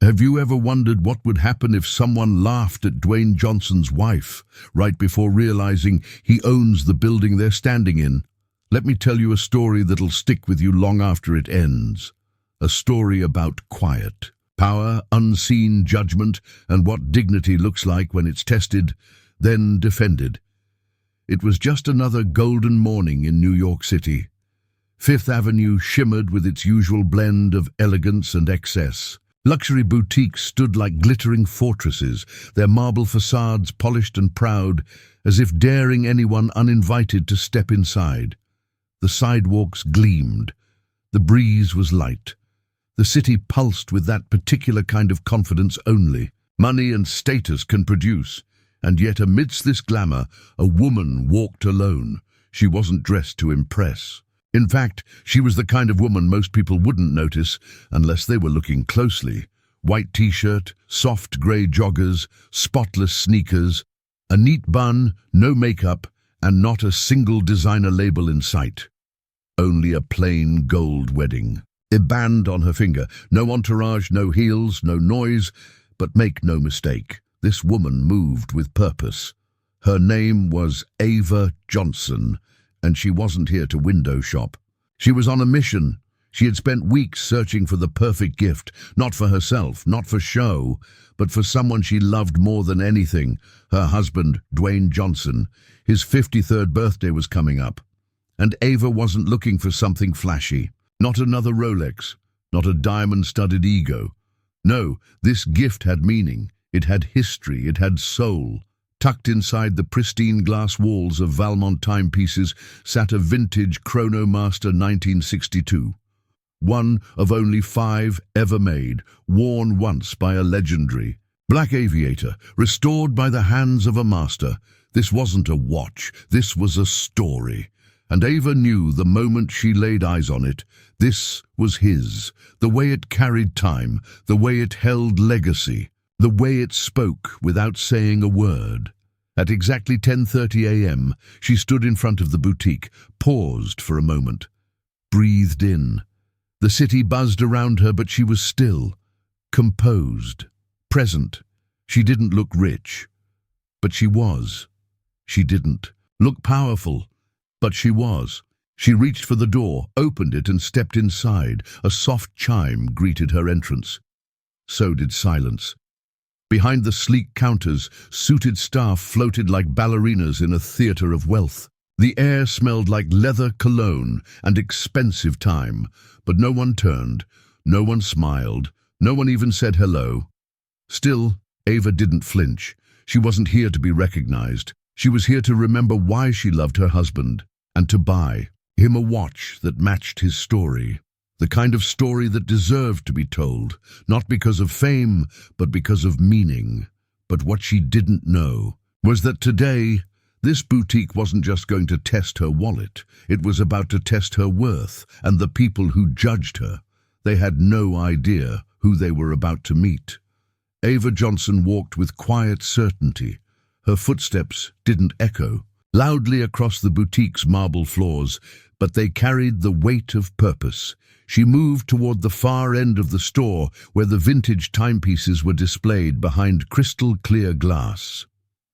Have you ever wondered what would happen if someone laughed at Dwayne Johnson's wife right before realizing he owns the building they're standing in? Let me tell you a story that'll stick with you long after it ends. A story about quiet, power, unseen judgment, and what dignity looks like when it's tested, then defended. It was just another golden morning in New York City. Fifth Avenue shimmered with its usual blend of elegance and excess. Luxury boutiques stood like glittering fortresses, their marble facades polished and proud, as if daring anyone uninvited to step inside. The sidewalks gleamed. The breeze was light. The city pulsed with that particular kind of confidence only money and status can produce. And yet amidst this glamour, a woman walked alone. She wasn't dressed to impress. In fact, she was the kind of woman most people wouldn't notice unless they were looking closely. White t-shirt, soft grey joggers, spotless sneakers, a neat bun, no makeup, and not a single designer label in sight. Only a plain gold wedding. A band on her finger, no entourage, no heels, no noise, but make no mistake, this woman moved with purpose. Her name was Ava Johnson, and she wasn't here to window shop. She was on a mission. She had spent weeks searching for the perfect gift, not for herself, not for show, but for someone she loved more than anything, her husband, Dwayne Johnson. His 53rd birthday was coming up, and Ava wasn't looking for something flashy. Not another Rolex, not a diamond-studded ego. No, this gift had meaning. It had history, it had soul. Tucked inside the pristine glass walls of Valmont timepieces sat a vintage Chronomaster 1962. One of only 5 ever made, worn once by a legendary black aviator, restored by the hands of a master. This wasn't a watch, this was a story. And Ava knew the moment she laid eyes on it, this was his. The way it carried time, the way it held legacy, the way it spoke without saying a word. At exactly 10:30 a.m., she stood in front of the boutique, paused for a moment, breathed in. The city buzzed around her, but she was still, composed, present. She didn't look rich, but she was. She didn't look powerful, but she was. She reached for the door, opened it, and stepped inside. A soft chime greeted her entrance. So did silence. Behind the sleek counters, suited staff floated like ballerinas in a theater of wealth. The air smelled like leather cologne and expensive time, but no one turned, no one smiled, no one even said hello. Still, Ava didn't flinch. She wasn't here to be recognized. She was here to remember why she loved her husband, and to buy him a watch that matched his story. The kind of story that deserved to be told, not because of fame, but because of meaning. But what she didn't know was that today, this boutique wasn't just going to test her wallet. It was about to test her worth and the people who judged her. They had no idea who they were about to meet. Ava Johnson walked with quiet certainty. Her footsteps didn't echo loudly across the boutique's marble floors, but they carried the weight of purpose. She moved toward the far end of the store where the vintage timepieces were displayed behind crystal-clear glass.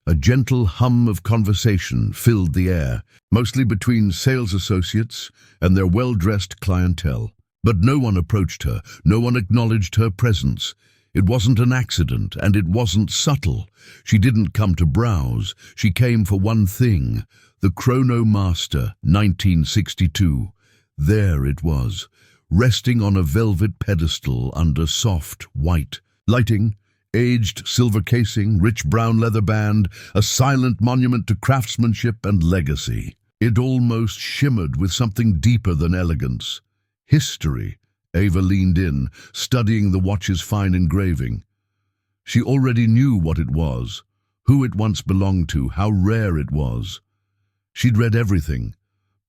A gentle hum of conversation filled the air, mostly between sales associates and their well-dressed clientele. But no one approached her, no one acknowledged her presence. It wasn't an accident, and it wasn't subtle. She didn't come to browse. She came for one thing, the Chronomaster 1962. There it was, resting on a velvet pedestal under soft, white lighting, aged silver casing, rich brown leather band, a silent monument to craftsmanship and legacy. It almost shimmered with something deeper than elegance. History. Ava leaned in, studying the watch's fine engraving. She already knew what it was, who it once belonged to, how rare it was. She'd read everything,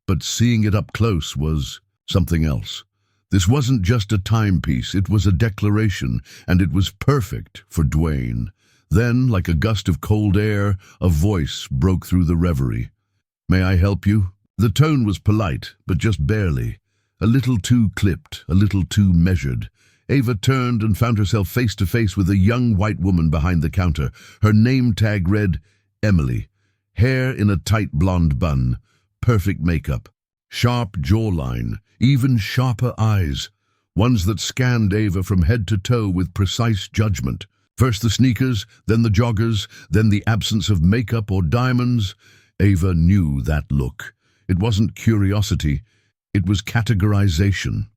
but seeing it up close was something else. This wasn't just a timepiece, it was a declaration, and it was perfect for Dwayne. Then, like a gust of cold air, a voice broke through the reverie. "May I help you?" The tone was polite, but just barely. A little too clipped, a little too measured. Ava turned and found herself face to face with a young white woman behind the counter. Her name tag read Emily. Hair in a tight blonde bun, perfect makeup, sharp jawline, even sharper eyes, ones that scanned Ava from head to toe with precise judgment. First the sneakers, then the joggers, then the absence of makeup or diamonds. Ava knew that look. It wasn't curiosity, it was categorization.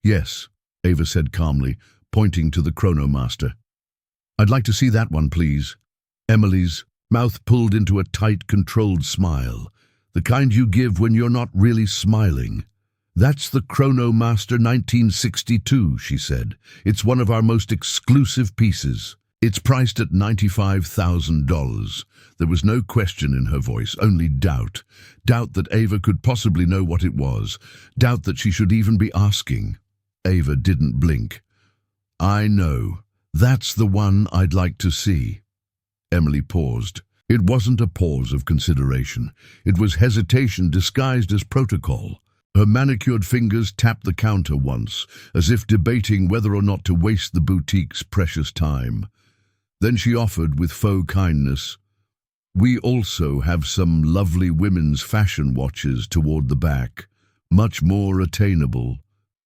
Yes, Ava said calmly, pointing to the chronomaster. I'd like to see that one, please. Emily's mouth pulled into a tight, controlled smile, the kind you give when you're not really smiling. That's the Chronomaster 1962, she said. It's one of our most exclusive pieces. It's priced at $95,000. There was no question in her voice, only doubt. Doubt that Ava could possibly know what it was. Doubt that she should even be asking. Ava didn't blink. I know. That's the one I'd like to see. Emily paused. It wasn't a pause of consideration. It was hesitation disguised as protocol. Her manicured fingers tapped the counter once, as if debating whether or not to waste the boutique's precious time. Then she offered with faux kindness, "We also have some lovely women's fashion watches toward the back. Much more attainable."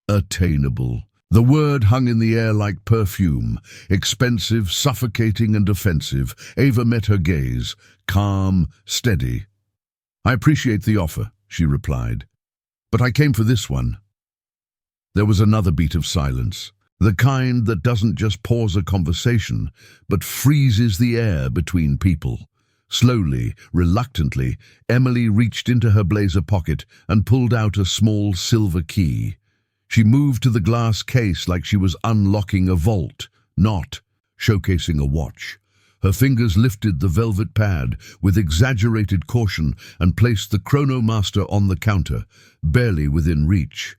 Attainable. The word hung in the air like perfume, expensive, suffocating and offensive. Ava met her gaze, calm, steady. "I appreciate the offer," she replied, "but I came for this one." There was another beat of silence, the kind that doesn't just pause a conversation, but freezes the air between people. Slowly, reluctantly, Emily reached into her blazer pocket and pulled out a small silver key. She moved to the glass case like she was unlocking a vault, not showcasing a watch. Her fingers lifted the velvet pad with exaggerated caution and placed the Chronomaster on the counter, barely within reach.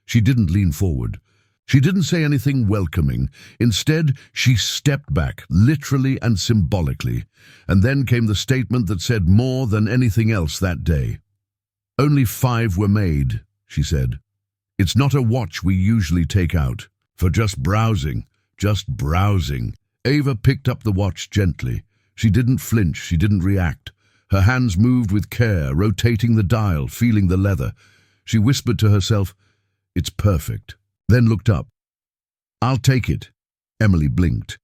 She didn't lean forward. She didn't say anything welcoming. Instead, she stepped back, literally and symbolically, and then came the statement that said more than anything else that day. "Only 5 were made," she said. "It's not a watch we usually take out. For just browsing, just browsing." Ava picked up the watch gently. She didn't flinch, she didn't react. Her hands moved with care, rotating the dial, feeling the leather. She whispered to herself, "It's perfect," then looked up. "I'll take it." Emily blinked.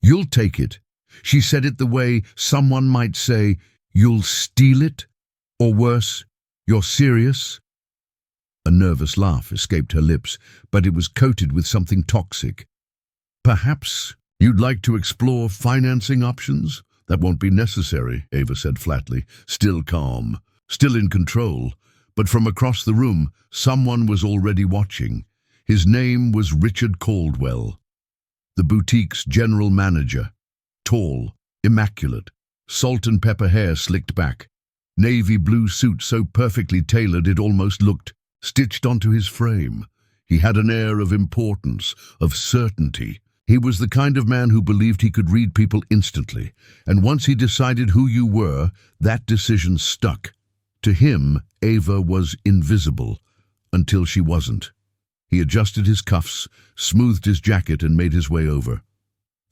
"You'll take it?" She said it the way someone might say, "You'll steal it?" Or worse, "You're serious?" A nervous laugh escaped her lips, but it was coated with something toxic. "Perhaps you'd like to explore financing options?" "That won't be necessary," Ava said flatly, still calm, still in control. But from across the room, someone was already watching. His name was Richard Caldwell, the boutique's general manager. Tall, immaculate, salt and pepper hair slicked back, navy blue suit so perfectly tailored it almost looked stitched onto his frame. He had an air of importance, of certainty. He was the kind of man who believed he could read people instantly, and once he decided who you were, that decision stuck. To him, Ava was invisible, until she wasn't. He adjusted his cuffs, smoothed his jacket, and made his way over.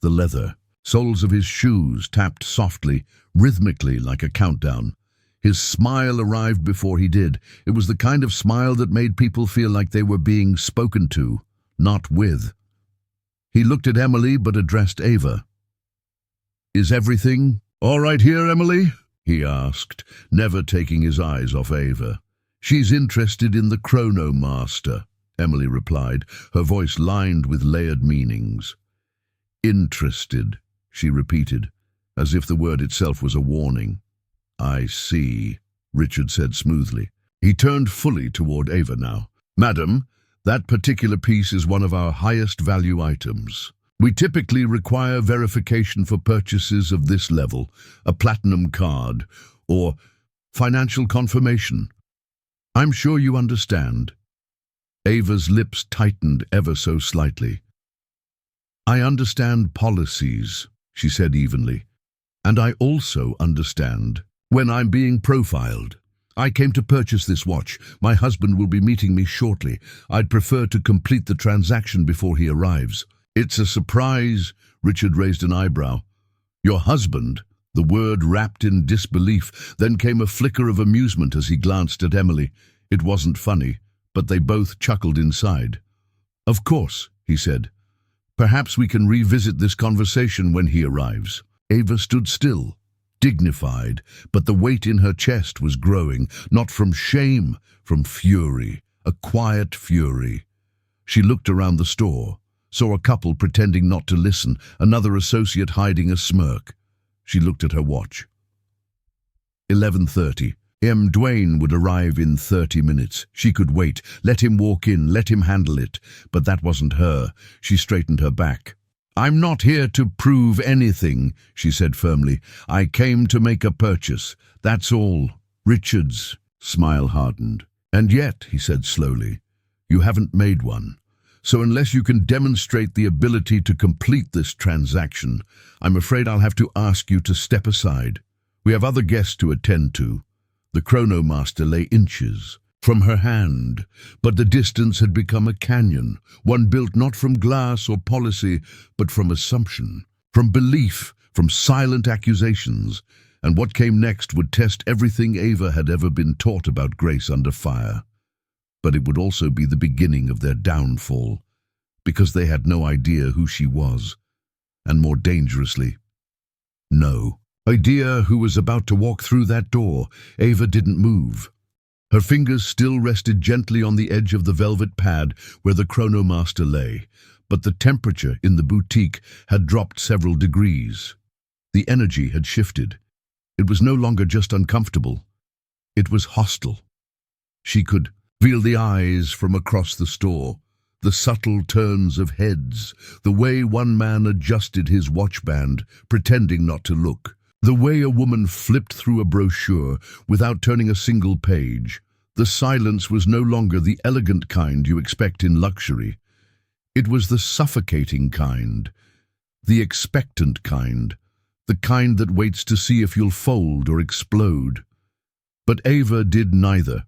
The leather, soles of his shoes tapped softly, rhythmically like a countdown. His smile arrived before he did. It was the kind of smile that made people feel like they were being spoken to, not with. He looked at Emily but addressed Ava. "Is everything all right here, Emily?" he asked, never taking his eyes off Ava. "She's interested in the Chronomaster," Emily replied, her voice lined with layered meanings. "Interested," she repeated, as if the word itself was a warning. "I see," Richard said smoothly. He turned fully toward Ava now. "Madam, that particular piece is one of our highest value items. We typically require verification for purchases of this level, a platinum card, or financial confirmation. I'm sure you understand." Ava's lips tightened ever so slightly. "I understand policies," she said evenly, "and I also understand when I'm being profiled. I came to purchase this watch. My husband will be meeting me shortly. I'd prefer to complete the transaction before he arrives. It's a surprise. Richard raised an eyebrow. Your husband? The word wrapped in disbelief. Then came a flicker of amusement as he glanced at Emily. It wasn't funny, but they both chuckled inside. Of course, he said. Perhaps we can revisit this conversation when he arrives. Ava stood still, dignified, but the weight in her chest was growing, not from shame, from fury, a quiet fury. She looked around the store, saw a couple pretending not to listen, another associate hiding a smirk. She looked at her watch. 11:30. Dwayne would arrive in 30 minutes. She could wait. Let him walk in, let him handle it. But that wasn't her. She straightened her back. I'm not here to prove anything, she said firmly. I came to make a purchase. That's all. Richard's smile hardened. And yet, he said slowly, you haven't made one. So unless you can demonstrate the ability to complete this transaction, I'm afraid I'll have to ask you to step aside. We have other guests to attend to. The chronomaster lay inches from her hand, but the distance had become a canyon, one built not from glass or policy, but from assumption, from belief, from silent accusations, and what came next would test everything Ava had ever been taught about grace under fire. But it would also be the beginning of their downfall, because they had no idea who she was, and more dangerously, no idea who was about to walk through that door. Ava didn't move. Her fingers still rested gently on the edge of the velvet pad where the chronomaster lay, but the temperature in the boutique had dropped several degrees. The energy had shifted. It was no longer just uncomfortable. It was hostile. She could feel the eyes from across the store, the subtle turns of heads, the way one man adjusted his watchband, pretending not to look. The way a woman flipped through a brochure without turning a single page. The silence was no longer the elegant kind you expect in luxury. It was the suffocating kind, the expectant kind, the kind that waits to see if you'll fold or explode. But Ava did neither.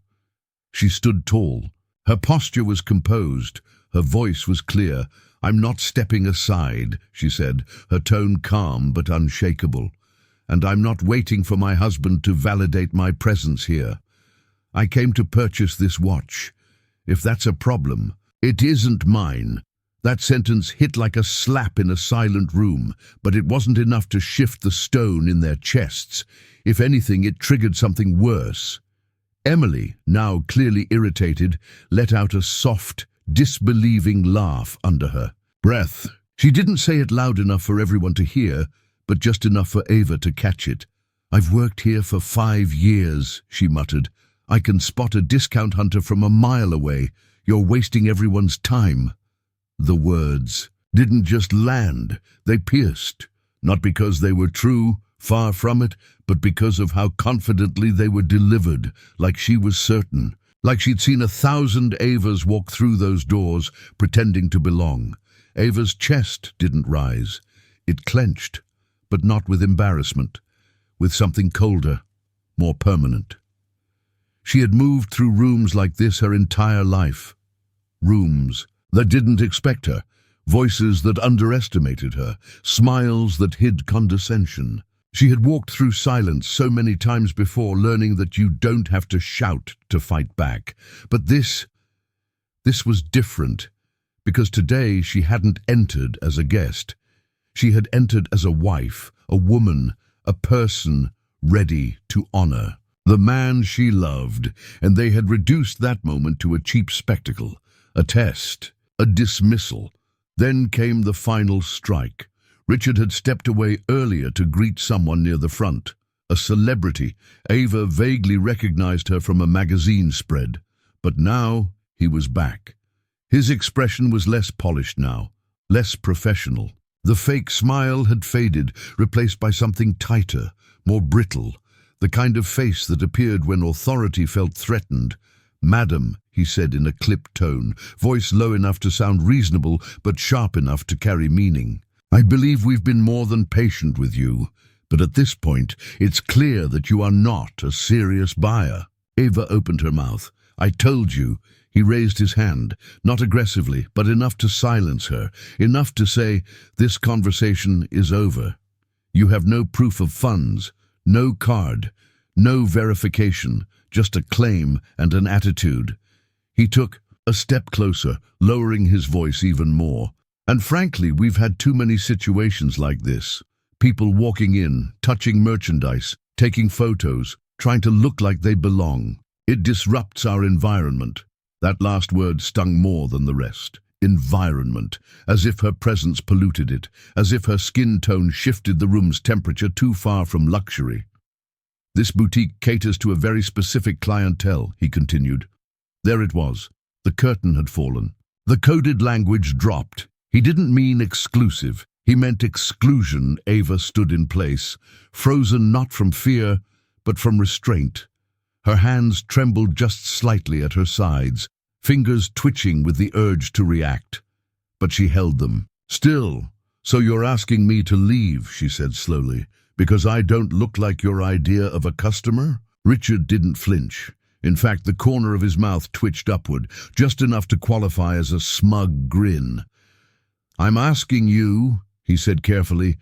She stood tall. Her posture was composed. Her voice was clear. I'm not stepping aside, she said, her tone calm but unshakable. And I'm not waiting for my husband to validate my presence here. I came to purchase this watch. If that's a problem, it isn't mine. That sentence hit like a slap in a silent room, but it wasn't enough to shift the stone in their chests. If anything, it triggered something worse. Emily, now clearly irritated, let out a soft, disbelieving laugh under her breath. She didn't say it loud enough for everyone to hear, but just enough for Ava to catch it. I've worked here for 5 years, she muttered. I can spot a discount hunter from a mile away. You're wasting everyone's time. The words didn't just land, they pierced. Not because they were true, far from it, but because of how confidently they were delivered, like she was certain. Like she'd seen 1,000 Avas walk through those doors, pretending to belong. Ava's chest didn't rise. It clenched. But not with embarrassment, with something colder, more permanent. She had moved through rooms like this her entire life. Rooms that didn't expect her, voices that underestimated her, smiles that hid condescension. She had walked through silence so many times before, learning that you don't have to shout to fight back. But this was different, because today she hadn't entered as a guest. She had entered as a wife, a woman, a person ready to honor the man she loved, and they had reduced that moment to a cheap spectacle, a test, a dismissal. Then came the final strike. Richard had stepped away earlier to greet someone near the front, a celebrity. Ava vaguely recognized her from a magazine spread, but now he was back. His expression was less polished now, less professional. The fake smile had faded, replaced by something tighter, more brittle, the kind of face that appeared when authority felt threatened. "Madam," he said in a clipped tone, voice low enough to sound reasonable but sharp enough to carry meaning. "I believe we've been more than patient with you, but at this point it's clear that you are not a serious buyer." Ava opened her mouth. "I told you." He raised his hand, not aggressively, but enough to silence her, enough to say, "This conversation is over. You have no proof of funds, no card, no verification, just a claim and an attitude." He took a step closer, lowering his voice even more. "And frankly, we've had too many situations like this. People walking in, touching merchandise, taking photos, trying to look like they belong. It disrupts our environment." That last word stung more than the rest. Environment. As if her presence polluted it, as if her skin tone shifted the room's temperature too far from luxury. "This boutique caters to a very specific clientele," he continued. There it was. The curtain had fallen. The coded language dropped. He didn't mean exclusive. He meant exclusion. Ava stood in place, frozen not from fear, but from restraint. Her hands trembled just slightly at her sides, fingers twitching with the urge to react. But she held them. "Still, so you're asking me to leave," she said slowly, "because I don't look like your idea of a customer?" Richard didn't flinch. In fact, the corner of his mouth twitched upward, just enough to qualify as a smug grin. "I'm asking you," he said carefully,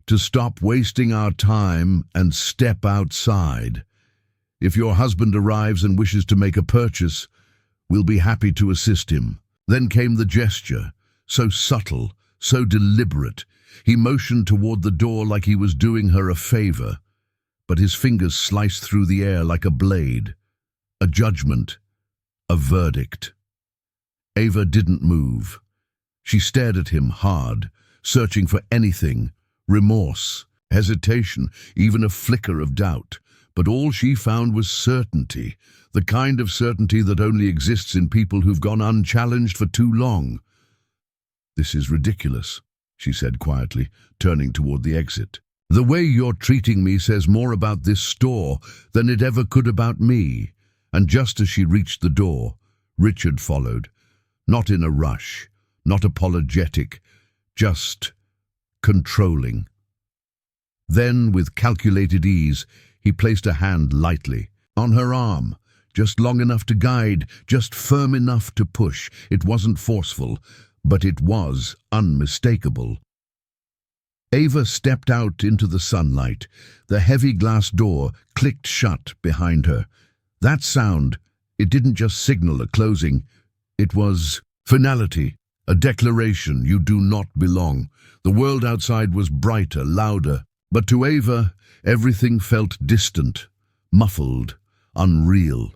"to stop wasting our time and step outside. If your husband arrives and wishes to make a purchase, we'll be happy to assist him." Then came the gesture, so subtle, so deliberate. He motioned toward the door like he was doing her a favor, but his fingers sliced through the air like a blade. A judgment, a verdict. Ava didn't move. She stared at him hard, searching for anything, remorse, hesitation, even a flicker of doubt. But all she found was certainty, the kind of certainty that only exists in people who've gone unchallenged for too long. "This is ridiculous," she said quietly, turning toward the exit. "The way you're treating me says more about this store than it ever could about me." And just as she reached the door, Richard followed, not in a rush, not apologetic, just controlling. Then, with calculated ease, he placed a hand lightly on her arm, just long enough to guide, just firm enough to push. It wasn't forceful, but it was unmistakable. Ava stepped out into the sunlight. The heavy glass door clicked shut behind her. That sound, it didn't just signal a closing, it was finality, a declaration: you do not belong. The world outside was brighter, louder, but to Ava, everything felt distant, muffled, unreal.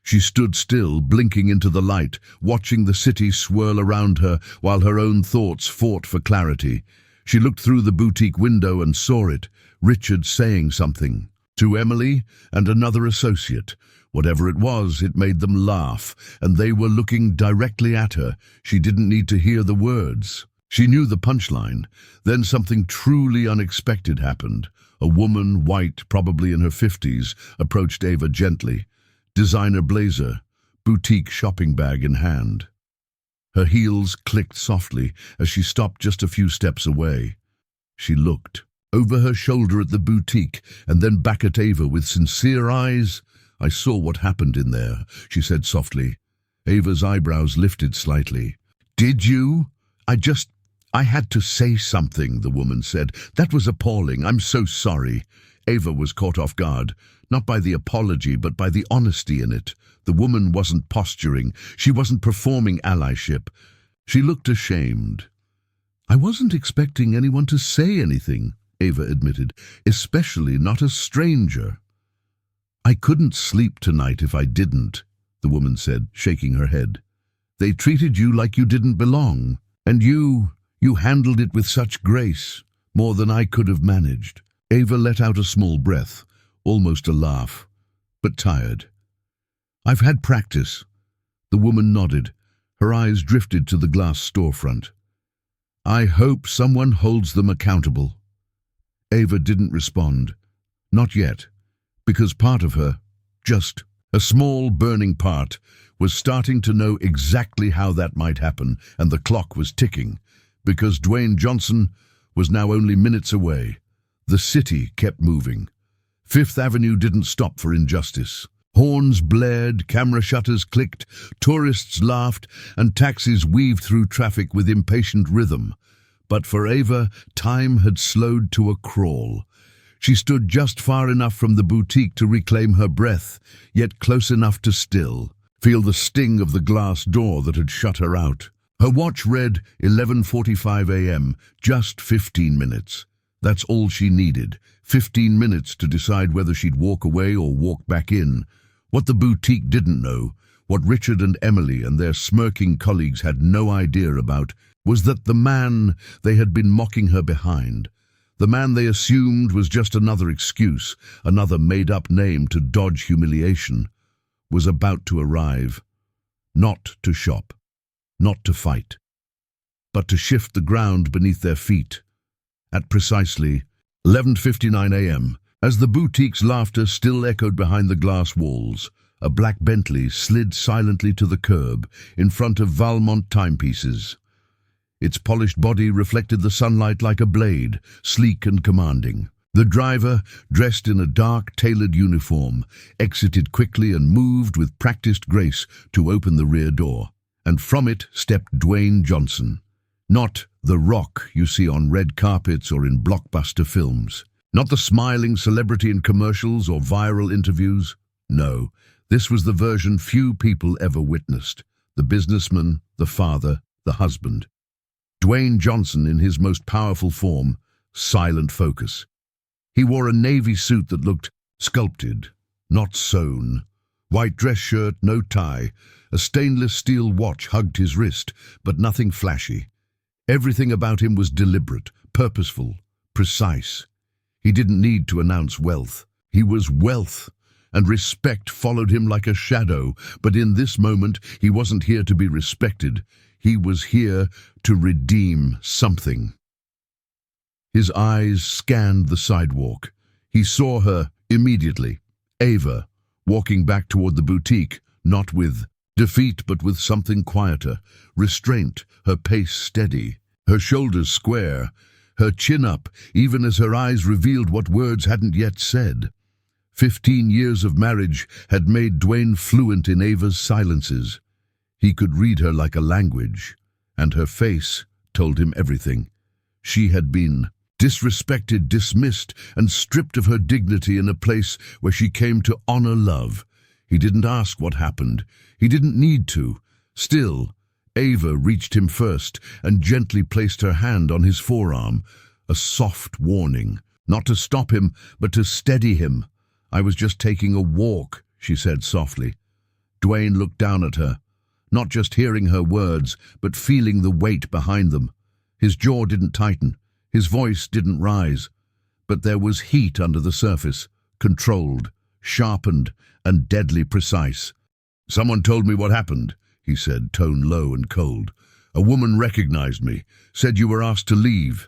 She stood still, blinking into the light, watching the city swirl around her while her own thoughts fought for clarity. She looked through the boutique window and saw it, Richard saying something to Emily and another associate. Whatever it was, it made them laugh, and they were looking directly at her. She didn't need to hear the words. She knew the punchline. Then something truly unexpected happened. A woman, white, probably in her 50s, approached Ava gently. Designer blazer, boutique shopping bag in hand. Her heels clicked softly as she stopped just a few steps away. She looked over her shoulder at the boutique and then back at Ava with sincere eyes. "I saw what happened in there," she said softly. Ava's eyebrows lifted slightly. "Did you?" I had to say something," the woman said. "That was appalling. I'm so sorry." Ava was caught off guard, not by the apology, but by the honesty in it. The woman wasn't posturing. She wasn't performing allyship. She looked ashamed. "I wasn't expecting anyone to say anything," Ava admitted, "especially not a stranger." "I couldn't sleep tonight if I didn't," the woman said, shaking her head. "They treated you like you didn't belong, and you handled it with such grace, more than I could have managed." Ava let out a small breath, almost a laugh, but tired. "I've had practice." The woman nodded. Her eyes drifted to the glass storefront. "I hope someone holds them accountable." Ava didn't respond. Not yet, because part of her, just a small burning part, was starting to know exactly how that might happen, and the clock was ticking. Because Dwayne Johnson was now only minutes away. The city kept moving. Fifth Avenue didn't stop for injustice. Horns blared, camera shutters clicked, tourists laughed, and taxis weaved through traffic with impatient rhythm. But for Ava, time had slowed to a crawl. She stood just far enough from the boutique to reclaim her breath, yet close enough to still feel the sting of the glass door that had shut her out. Her watch read 11:45 a.m., just 15 minutes. That's all she needed, 15 minutes to decide whether she'd walk away or walk back in. What the boutique didn't know, what Richard and Emily and their smirking colleagues had no idea about, was that the man they had been mocking her behind, the man they assumed was just another excuse, another made-up name to dodge humiliation, was about to arrive, not to shop, not to fight, but to shift the ground beneath their feet. At precisely 11:59 a.m., as the boutique's laughter still echoed behind the glass walls, a black Bentley slid silently to the curb in front of Valmont timepieces. Its polished body reflected the sunlight like a blade, sleek and commanding. The driver, dressed in a dark, tailored uniform, exited quickly and moved with practiced grace to open the rear door. And from it stepped Dwayne Johnson. Not the Rock you see on red carpets or in blockbuster films. Not the smiling celebrity in commercials or viral interviews. No, this was the version few people ever witnessed. The businessman, the father, the husband. Dwayne Johnson in his most powerful form, silent focus. He wore a navy suit that looked sculpted, not sewn. White dress shirt, no tie. A stainless steel watch hugged his wrist, but nothing flashy. Everything about him was deliberate, purposeful, precise. He didn't need to announce wealth. He was wealth, and respect followed him like a shadow. But in this moment, he wasn't here to be respected. He was here to redeem something. His eyes scanned the sidewalk. He saw her immediately. Ava, walking back toward the boutique, not with defeat but with something quieter. Restraint, her pace steady, her shoulders square, her chin up, even as her eyes revealed what words hadn't yet said. 15 years of marriage had made Dwayne fluent in Ava's silences. He could read her like a language, and her face told him everything. She had been disrespected, dismissed, and stripped of her dignity in a place where she came to honor love. He didn't ask what happened. He didn't need to. Still, Ava reached him first and gently placed her hand on his forearm, a soft warning, not to stop him, but to steady him. "I was just taking a walk," she said softly. Dwayne looked down at her, not just hearing her words, but feeling the weight behind them. His jaw didn't tighten. His voice didn't rise, but there was heat under the surface, controlled, sharpened, and deadly precise. "Someone told me what happened," he said, tone low and cold. "A woman recognized me, said you were asked to leave."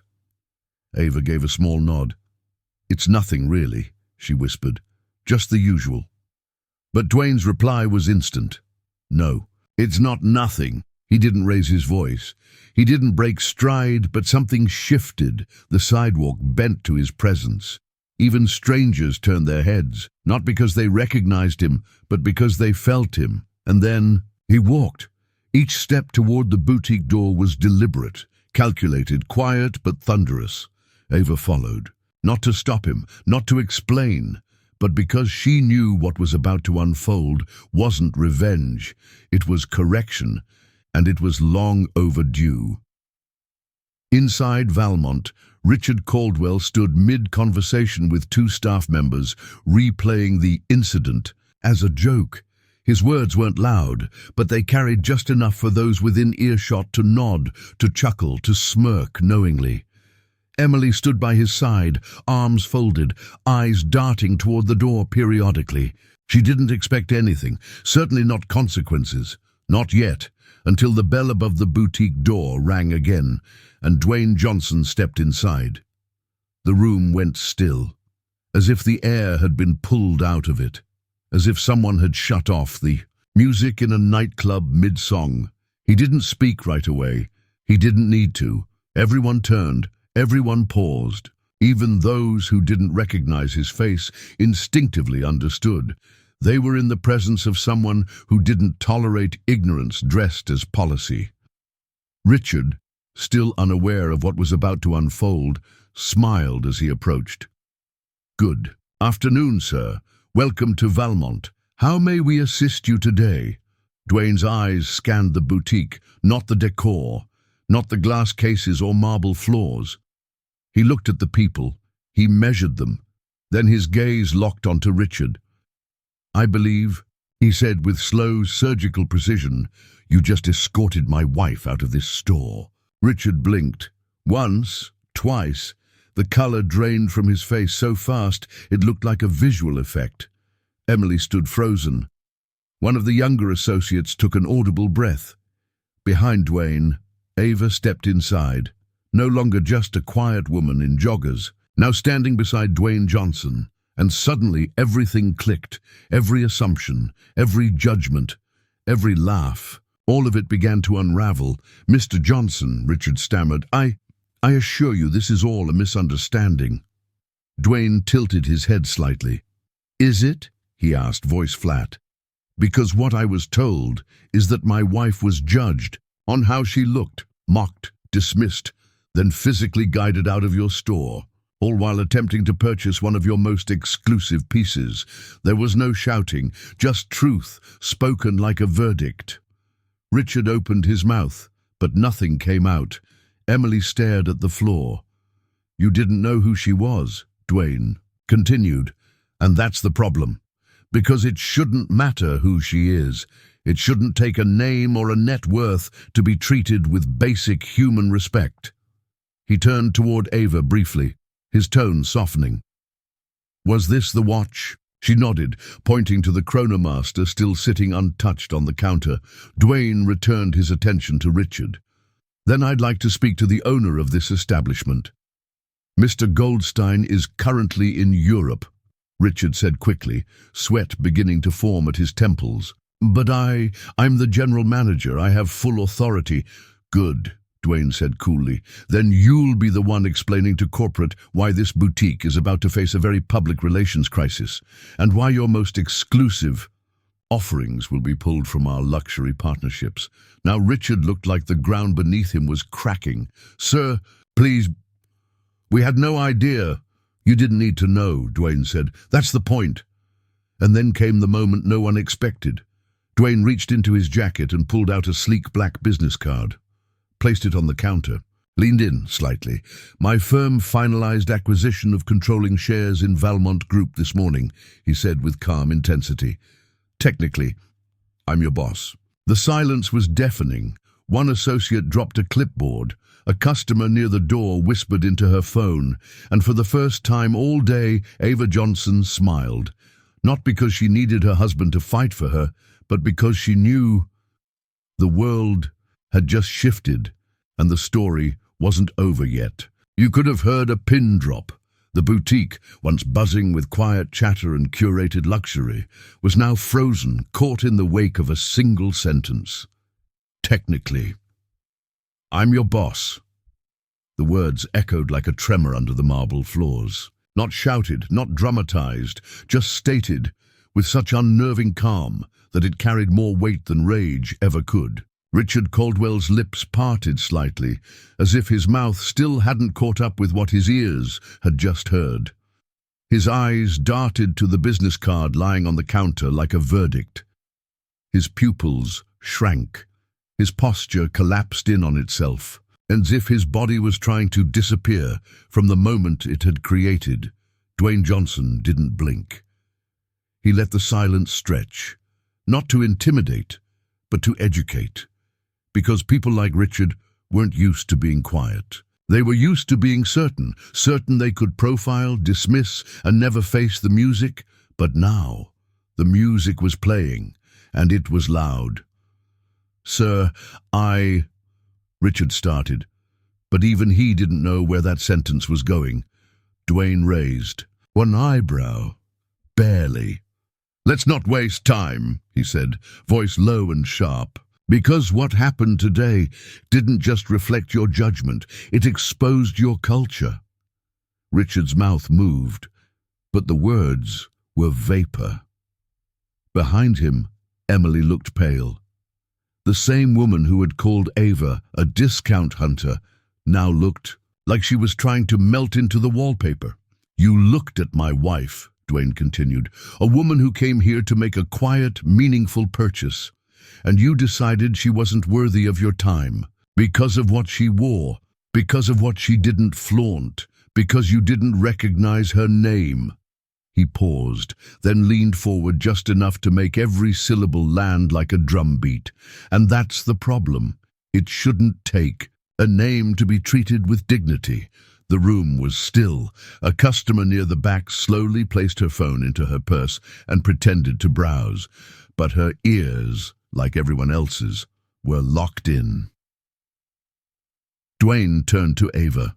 Ava gave a small nod. "It's nothing, really," she whispered. "Just the usual." But Dwayne's reply was instant. "No, it's not nothing." He didn't raise his voice. He didn't break stride, but something shifted. The sidewalk bent to his presence. Even strangers turned their heads, not because they recognized him, but because they felt him. And then he walked. Each step toward the boutique door was deliberate, calculated, quiet but thunderous. Ava followed, not to stop him, not to explain, but because she knew what was about to unfold wasn't revenge. It was correction. And it was long overdue. Inside Valmont, Richard Caldwell stood mid-conversation with two staff members, replaying the incident as a joke. His words weren't loud, but they carried just enough for those within earshot to nod, to chuckle, to smirk knowingly. Emily stood by his side, arms folded, eyes darting toward the door periodically. She didn't expect anything, certainly not consequences. Not yet. Until the bell above the boutique door rang again, and Dwayne Johnson stepped inside. The room went still, as if the air had been pulled out of it, as if someone had shut off the music in a nightclub mid-song. He didn't speak right away. He didn't need to. Everyone turned, everyone paused. Even those who didn't recognize his face instinctively understood. They were in the presence of someone who didn't tolerate ignorance dressed as policy. Richard, still unaware of what was about to unfold, smiled as he approached. "Good afternoon, sir. Welcome to Valmont. How may we assist you today?" Dwayne's eyes scanned the boutique, not the decor, not the glass cases or marble floors. He looked at the people. He measured them. Then his gaze locked onto Richard. "I believe," he said with slow, surgical precision, "you just escorted my wife out of this store." Richard blinked. Once, twice. The color drained from his face so fast it looked like a visual effect. Emily stood frozen. One of the younger associates took an audible breath. Behind Dwayne, Ava stepped inside, no longer just a quiet woman in joggers, now standing beside Dwayne Johnson. And suddenly everything clicked, every assumption, every judgment, every laugh. All of it began to unravel. "Mr. Johnson," Richard stammered, I assure you this is all a misunderstanding." Dwayne tilted his head slightly. "Is it?" he asked, voice flat. "Because what I was told is that my wife was judged on how she looked, mocked, dismissed, then physically guided out of your store, all while attempting to purchase one of your most exclusive pieces. There was no shouting, just truth, spoken like a verdict." Richard opened his mouth, but nothing came out. Emily stared at the floor. "You didn't know who she was," Dwayne continued, "and that's the problem. Because it shouldn't matter who she is. It shouldn't take a name or a net worth to be treated with basic human respect." He turned toward Ava briefly, his tone softening. "Was this the watch?" She nodded, pointing to the chronomaster still sitting untouched on the counter. Dwayne returned his attention to Richard. "Then I'd like to speak to the owner of this establishment." "Mr. Goldstein is currently in Europe," Richard said quickly, sweat beginning to form at his temples. "But I'm the general manager. I have full authority." "Good," Dwayne said coolly. "Then you'll be the one explaining to corporate why this boutique is about to face a very public relations crisis, and why your most exclusive offerings will be pulled from our luxury partnerships." Now Richard looked like the ground beneath him was cracking. "Sir, please, we had no idea." "You didn't need to know," Dwayne said. "That's the point." And then came the moment no one expected. Dwayne reached into his jacket and pulled out a sleek black business card, placed it on the counter, leaned in slightly. "My firm finalized acquisition of controlling shares in Valmont Group this morning," he said with calm intensity. "Technically, I'm your boss." The silence was deafening. One associate dropped a clipboard. A customer near the door whispered into her phone, and for the first time all day, Ava Johnson smiled. Not because she needed her husband to fight for her, but because she knew the world had just shifted, and the story wasn't over yet. You could have heard a pin drop. The boutique, once buzzing with quiet chatter and curated luxury, was now frozen, caught in the wake of a single sentence. "Technically, I'm your boss." The words echoed like a tremor under the marble floors. Not shouted, not dramatized, just stated, with such unnerving calm that it carried more weight than rage ever could. Richard Caldwell's lips parted slightly, as if his mouth still hadn't caught up with what his ears had just heard. His eyes darted to the business card lying on the counter like a verdict. His pupils shrank. His posture collapsed in on itself, as if his body was trying to disappear from the moment it had created. Dwayne Johnson didn't blink. He let the silence stretch, not to intimidate, but to educate. Because people like Richard weren't used to being quiet. They were used to being certain they could profile, dismiss, and never face the music. But now, the music was playing, and it was loud. "Sir, Richard started, but even he didn't know where that sentence was going. Dwayne raised one eyebrow, barely. "Let's not waste time," he said, voice low and sharp. "Because what happened today didn't just reflect your judgment, it exposed your culture." Richard's mouth moved, but the words were vapor. Behind him, Emily looked pale. The same woman who had called Ava a discount hunter now looked like she was trying to melt into the wallpaper. "You looked at my wife," Dwayne continued, "a woman who came here to make a quiet, meaningful purchase, and you decided she wasn't worthy of your time because of what she wore, because of what she didn't flaunt, because you didn't recognize her name." He paused, then leaned forward just enough to make every syllable land like a drum beat. "And that's the problem. It shouldn't take a name to be treated with dignity." The room was still. A customer near the back slowly placed her phone into her purse and pretended to browse, but her ears, like everyone else's, were locked in. Dwayne turned to Ava.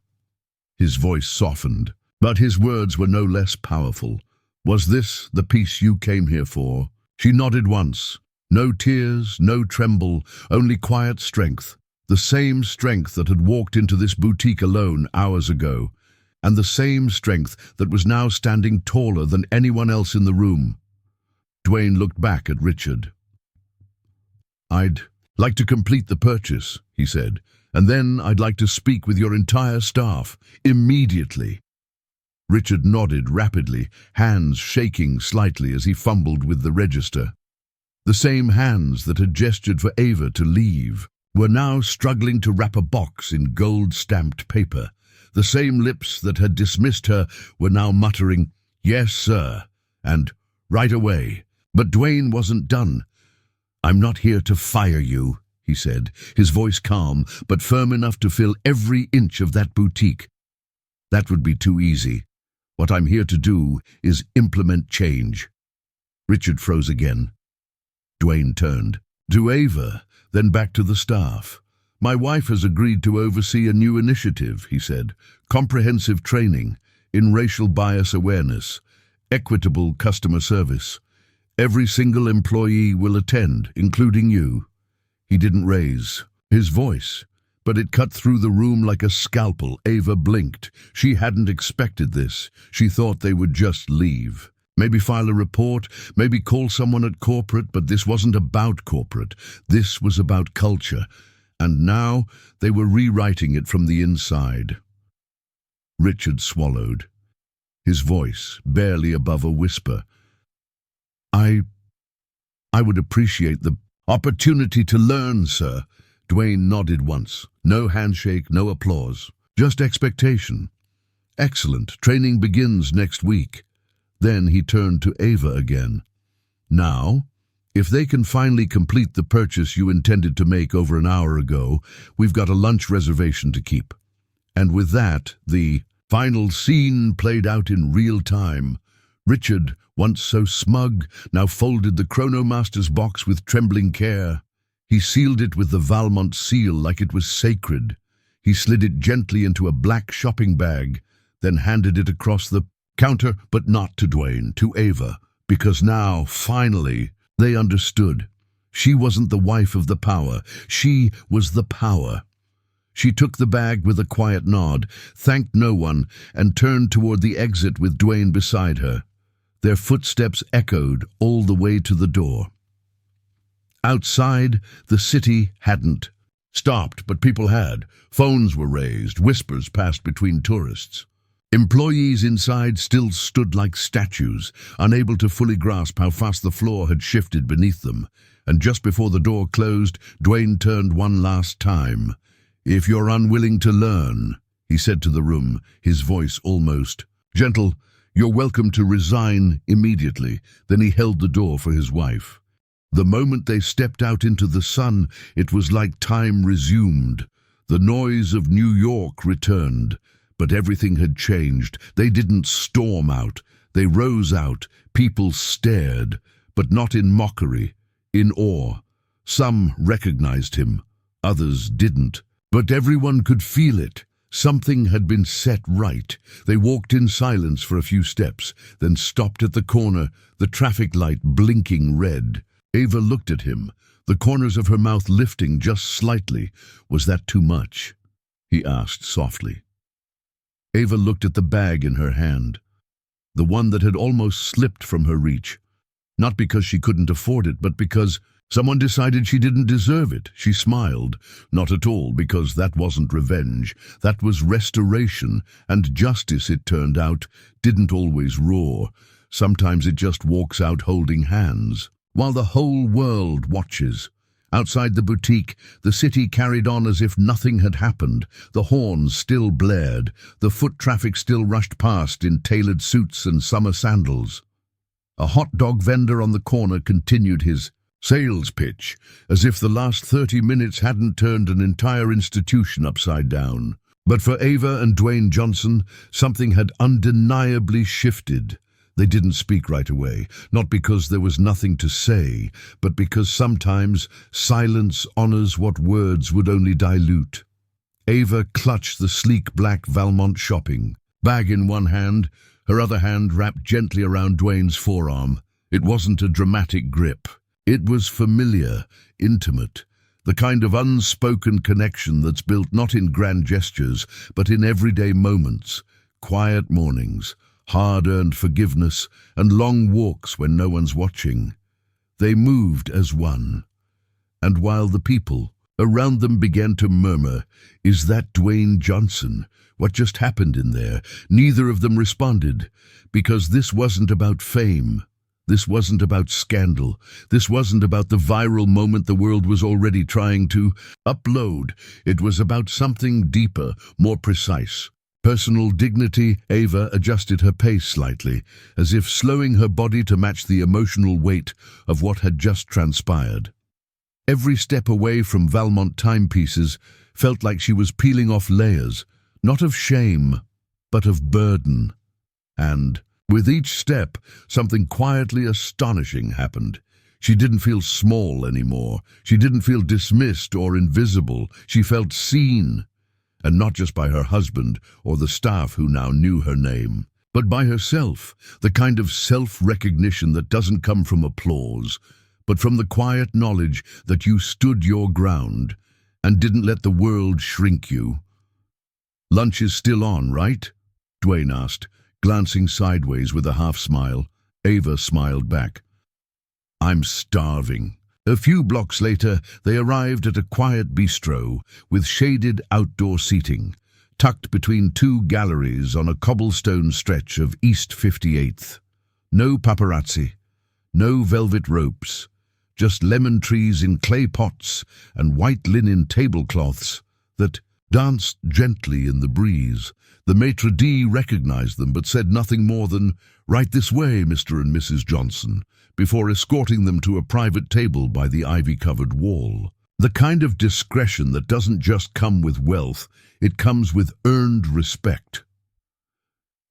His voice softened, but his words were no less powerful. "Was this the piece you came here for?" She nodded once. No tears, no tremble, only quiet strength. The same strength that had walked into this boutique alone hours ago, and the same strength that was now standing taller than anyone else in the room. Dwayne looked back at Richard. "I'd like to complete the purchase," he said, "and then I'd like to speak with your entire staff, immediately." Richard nodded rapidly, hands shaking slightly as he fumbled with the register. The same hands that had gestured for Ava to leave were now struggling to wrap a box in gold-stamped paper. The same lips that had dismissed her were now muttering, "Yes, sir," and "right away." But Dwayne wasn't done. "I'm not here to fire you," he said, his voice calm but firm enough to fill every inch of that boutique. "That would be too easy. What I'm here to do is implement change." Richard froze again. Dwayne turned to Ava, then back to the staff. "My wife has agreed to oversee a new initiative," he said. "Comprehensive training in racial bias awareness, equitable customer service. Every single employee will attend, including you." He didn't raise his voice, but it cut through the room like a scalpel. Ava blinked. She hadn't expected this. She thought they would just leave. Maybe file a report, maybe call someone at corporate, but this wasn't about corporate. This was about culture. And now they were rewriting it from the inside. Richard swallowed, his voice barely above a whisper. I would appreciate the opportunity to learn, sir." Dwayne nodded once. No handshake, no applause. Just expectation. "Excellent. Training begins next week." Then he turned to Ava again. "Now, if they can finally complete the purchase you intended to make over an hour ago, we've got a lunch reservation to keep." And with that, the final scene played out in real time. Richard, once so smug, now folded the Chronomaster's box with trembling care. He sealed it with the Valmont seal like it was sacred. He slid it gently into a black shopping bag, then handed it across the counter, but not to Dwayne, to Ava, because now, finally, they understood. She wasn't the wife of the power. She was the power. She took the bag with a quiet nod, thanked no one, and turned toward the exit with Dwayne beside her. Their footsteps echoed all the way to the door. Outside, the city hadn't stopped, but people had. Phones were raised, whispers passed between tourists. Employees inside still stood like statues, unable to fully grasp how fast the floor had shifted beneath them. And just before the door closed, Dwayne turned one last time. "If you're unwilling to learn," he said to the room, his voice almost gentle, "you're welcome to resign immediately." Then he held the door for his wife. The moment they stepped out into the sun, it was like time resumed. The noise of New York returned, but everything had changed. They didn't storm out. They rose out. People stared, but not in mockery, in awe. Some recognized him, others didn't. But everyone could feel it. Something had been set right. They walked in silence for a few steps, then stopped at the corner, the traffic light blinking red. Ava looked at him, the corners of her mouth lifting just slightly. "Was that too much?" he asked softly. Ava looked at the bag in her hand, the one that had almost slipped from her reach. Not because she couldn't afford it, but because someone decided she didn't deserve it. She smiled. Not at all, because that wasn't revenge. That was restoration, and justice, it turned out, didn't always roar. Sometimes it just walks out holding hands, while the whole world watches. Outside the boutique, the city carried on as if nothing had happened. The horns still blared. The foot traffic still rushed past in tailored suits and summer sandals. A hot dog vendor on the corner continued his sales pitch, as if the last 30 minutes hadn't turned an entire institution upside down. But for Ava and Dwayne Johnson, something had undeniably shifted. They didn't speak right away, not because there was nothing to say, but because sometimes silence honors what words would only dilute. Ava clutched the sleek black Valmont shopping bag in one hand, her other hand wrapped gently around Dwayne's forearm. It wasn't a dramatic grip. It was familiar, intimate, the kind of unspoken connection that's built not in grand gestures, but in everyday moments, quiet mornings, hard-earned forgiveness, and long walks when no one's watching. They moved as one. And while the people around them began to murmur, "Is that Dwayne Johnson? What just happened in there?" neither of them responded, because this wasn't about fame. This wasn't about scandal. This wasn't about the viral moment the world was already trying to upload. It was about something deeper, more precise. Personal dignity. Ava adjusted her pace slightly, as if slowing her body to match the emotional weight of what had just transpired. Every step away from Valmont timepieces felt like she was peeling off layers, not of shame, but of burden. And with each step, something quietly astonishing happened. She didn't feel small anymore. She didn't feel dismissed or invisible. She felt seen. And not just by her husband or the staff who now knew her name, but by herself, the kind of self-recognition that doesn't come from applause, but from the quiet knowledge that you stood your ground and didn't let the world shrink you. "Lunch is still on, right?" Dwayne asked, glancing sideways with a half-smile. Ava smiled back. "I'm starving." A few blocks later, they arrived at a quiet bistro with shaded outdoor seating, tucked between two galleries on a cobblestone stretch of East 58th. No paparazzi, no velvet ropes, just lemon trees in clay pots and white linen tablecloths that danced gently in the breeze. The maitre d' recognized them but said nothing more than, "Right this way, Mr. and Mrs. Johnson," before escorting them to a private table by the ivy-covered wall. The kind of discretion that doesn't just come with wealth, it comes with earned respect.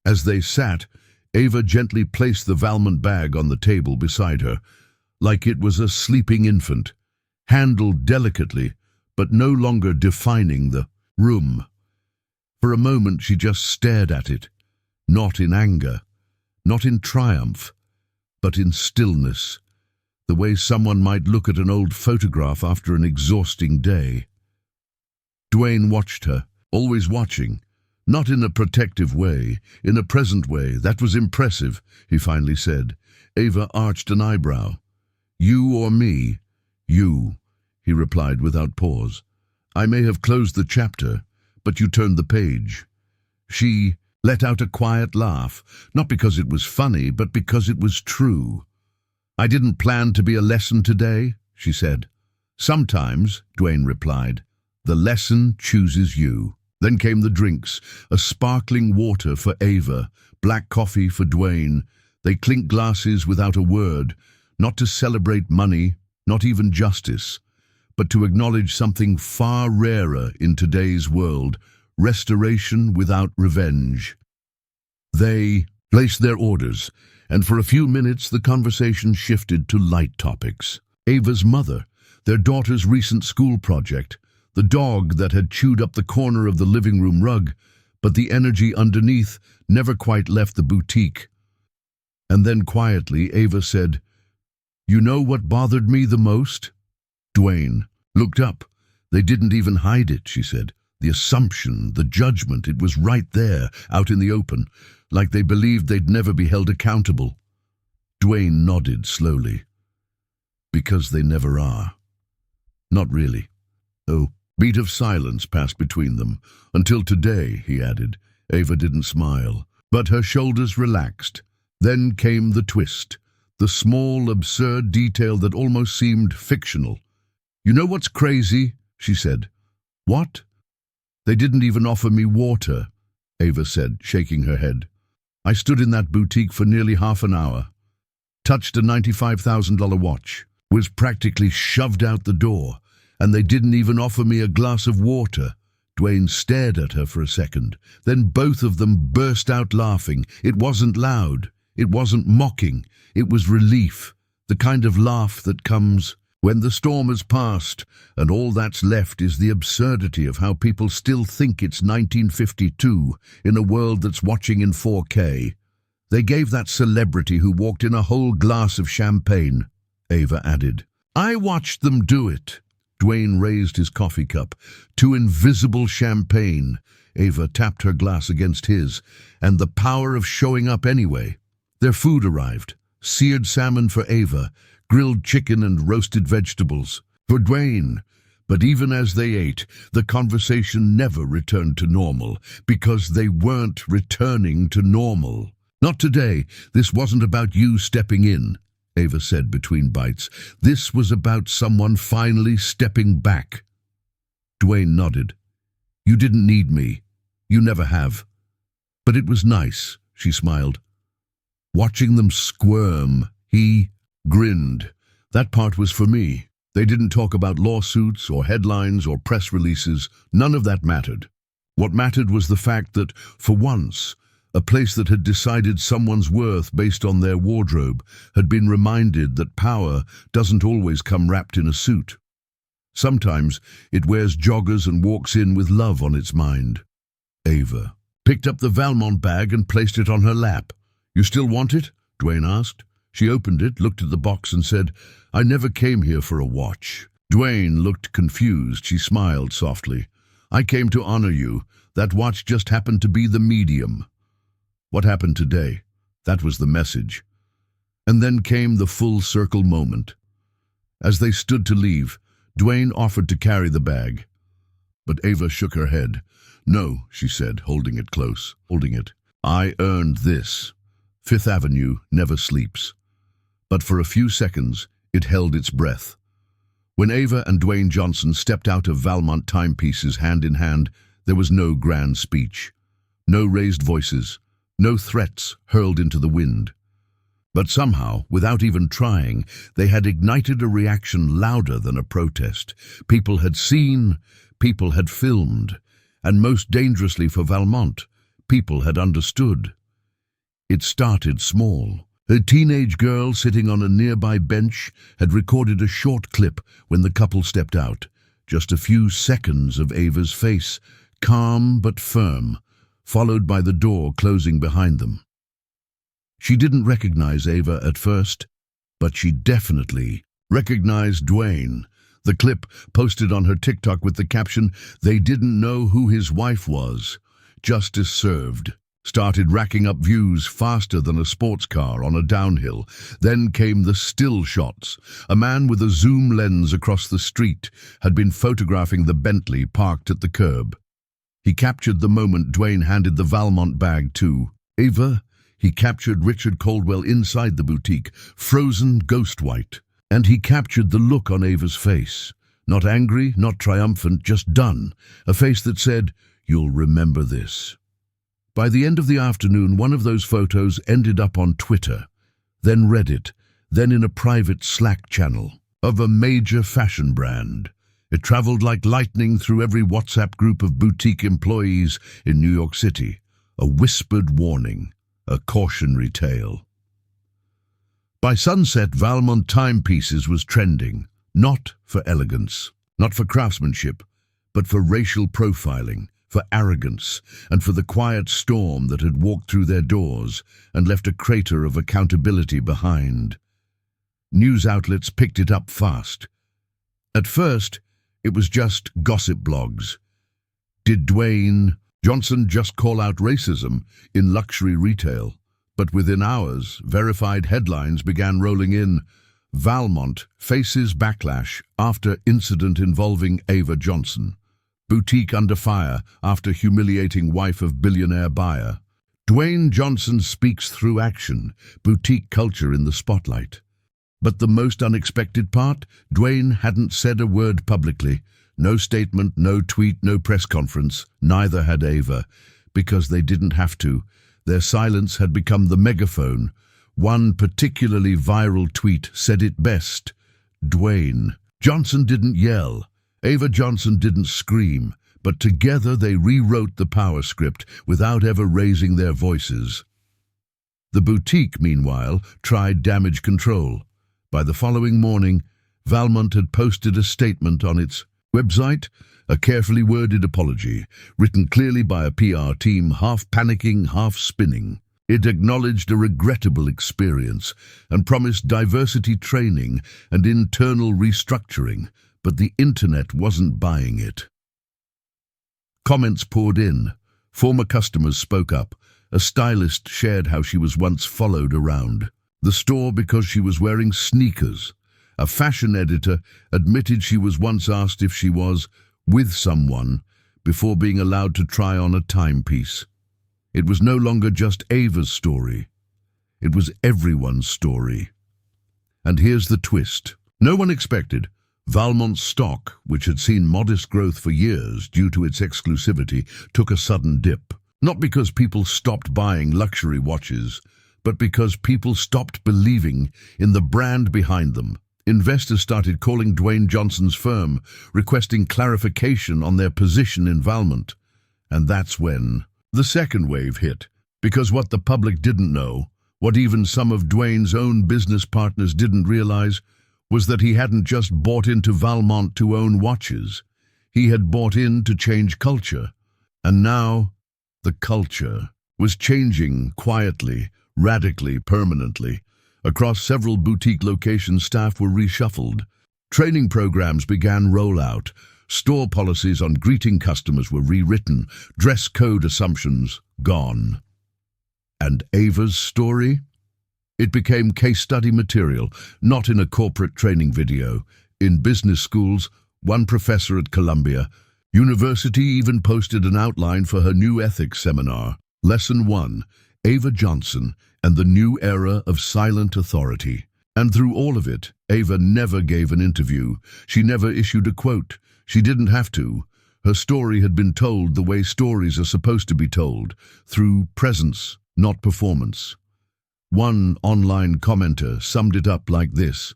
As they sat, Ava gently placed the Valmont bag on the table beside her, like it was a sleeping infant, handled delicately, but no longer defining the room. For a moment she just stared at it, not in anger, not in triumph, but in stillness, the way someone might look at an old photograph after an exhausting day. Dwayne watched her, always watching, not in a protective way, in a present way. "That was impressive," he finally said. Ava arched an eyebrow. "You or me?" "You," he replied without pause. "I may have closed the chapter, but you turned the page." She let out a quiet laugh, not because it was funny, but because it was true. "I didn't plan to be a lesson today," she said. "Sometimes," Dwayne replied, "the lesson chooses you." Then came the drinks, a sparkling water for Ava, black coffee for Dwayne. They clinked glasses without a word, not to celebrate money, not even justice, but to acknowledge something far rarer in today's world: restoration without revenge. They placed their orders, and for a few minutes the conversation shifted to light topics. Ava's mother, their daughter's recent school project, the dog that had chewed up the corner of the living room rug, but the energy underneath never quite left the boutique. And then quietly Ava said, "You know what bothered me the most?" Dwayne looked up. "They didn't even hide it," she said. "The assumption, the judgment, it was right there, out in the open, like they believed they'd never be held accountable." Dwayne nodded slowly. Because they never are. Not really. Oh, beat of silence passed between them. Until today, he added. Ava didn't smile, but her shoulders relaxed. Then came the twist, the small, absurd detail that almost seemed fictional. You know what's crazy? She said. What? They didn't even offer me water, Ava said, shaking her head. I stood in that boutique for nearly half an hour, touched a $95,000 watch, was practically shoved out the door, and they didn't even offer me a glass of water. Dwayne stared at her for a second. Then both of them burst out laughing. It wasn't loud. It wasn't mocking. It was relief, the kind of laugh that comes when the storm has passed and all that's left is the absurdity of how people still think it's 1952 in a world that's watching in 4K. They gave that celebrity who walked in a whole glass of champagne, Ava added. I watched them do it. Dwayne raised his coffee cup. To invisible champagne. Ava tapped her glass against his, and the power of showing up anyway. Their food arrived. Seared salmon for Ava, grilled chicken and roasted vegetables for Dwayne. But even as they ate, the conversation never returned to normal, because they weren't returning to normal. Not today. This wasn't about you stepping in, Ava said between bites. This was about someone finally stepping back. Dwayne nodded. You didn't need me. You never have. But it was nice, she smiled. Watching them squirm, he grinned. That part was for me. They didn't talk about lawsuits or headlines or press releases. None of that mattered. What mattered was the fact that, for once, a place that had decided someone's worth based on their wardrobe had been reminded that power doesn't always come wrapped in a suit. Sometimes it wears joggers and walks in with love on its mind. Ava picked up the Valmont bag and placed it on her lap. You still want it? Dwayne asked. She opened it, looked at the box and said, I never came here for a watch. Dwayne looked confused. She smiled softly. I came to honor you. That watch just happened to be the medium. What happened today? That was the message. And then came the full circle moment. As they stood to leave, Dwayne offered to carry the bag. But Ava shook her head. No, she said, holding it close. I earned this. Fifth Avenue never sleeps. But for a few seconds, it held its breath. When Ava and Dwayne Johnson stepped out of Valmont timepieces hand in hand, there was no grand speech. No raised voices. No threats hurled into the wind. But somehow, without even trying, they had ignited a reaction louder than a protest. People had seen, people had filmed, and most dangerously for Valmont, people had understood. It started small. A teenage girl sitting on a nearby bench had recorded a short clip when the couple stepped out. Just a few seconds of Ava's face, calm but firm, followed by the door closing behind them. She didn't recognize Ava at first, but she definitely recognized Dwayne. The clip, posted on her TikTok with the caption, "They didn't know who his wife was. Justice served," started racking up views faster than a sports car on a downhill. Then came the still shots. A man with a zoom lens across the street had been photographing the Bentley parked at the curb. He captured the moment Dwayne handed the Valmont bag to Ava. He captured Richard Caldwell inside the boutique, frozen ghost white. And he captured the look on Ava's face. Not angry, not triumphant, just done. A face that said, "You'll remember this." By the end of the afternoon, one of those photos ended up on Twitter, then Reddit, then in a private Slack channel of a major fashion brand. It traveled like lightning through every WhatsApp group of boutique employees in New York City. A whispered warning, a cautionary tale. By sunset, Valmont timepieces was trending, not for elegance, not for craftsmanship, but for racial profiling, for arrogance, and for the quiet storm that had walked through their doors and left a crater of accountability behind. News outlets picked it up fast. At first, it was just gossip blogs. Did Dwayne Johnson just call out racism in luxury retail? But within hours, verified headlines began rolling in. Valmont faces backlash after incident involving Ava Johnson. Boutique under fire after humiliating wife of billionaire buyer. Dwayne Johnson speaks through action. Boutique culture in the spotlight. But the most unexpected part? Dwayne hadn't said a word publicly. No statement, no tweet, no press conference. Neither had Ava, because they didn't have to. Their silence had become the megaphone. One particularly viral tweet said it best. Dwayne Johnson didn't yell. Ava Johnson didn't scream. But together they rewrote the power script without ever raising their voices. The boutique, meanwhile, tried damage control. By the following morning, Valmont had posted a statement on its website, a carefully worded apology, written clearly by a PR team, half panicking, half spinning. It acknowledged a regrettable experience and promised diversity training and internal restructuring, but the internet wasn't buying it. Comments poured in. Former customers spoke up. A stylist shared how she was once followed around the store because she was wearing sneakers. A fashion editor admitted she was once asked if she was with someone before being allowed to try on a timepiece. It was no longer just Ava's story. It was everyone's story. And here's the twist. No one expected Valmont's stock, which had seen modest growth for years due to its exclusivity, took a sudden dip. Not because people stopped buying luxury watches, but because people stopped believing in the brand behind them. Investors started calling Dwayne Johnson's firm, requesting clarification on their position in Valmont. And that's when the second wave hit. Because what the public didn't know, what even some of Dwayne's own business partners didn't realize, was that he hadn't just bought into Valmont to own watches. He had bought in to change culture. And now, the culture was changing quietly, radically, permanently. Across several boutique locations, staff were reshuffled. Training programs began rollout. Store policies on greeting customers were rewritten. Dress code assumptions gone. And Ava's story? It became case study material, not in a corporate training video. In business schools, one professor at Columbia University even posted an outline for her new ethics seminar. Lesson 1, Ava Johnson and the New Era of Silent Authority. And through all of it, Ava never gave an interview. She never issued a quote. She didn't have to. Her story had been told the way stories are supposed to be told, through presence, not performance. One online commenter summed it up like this: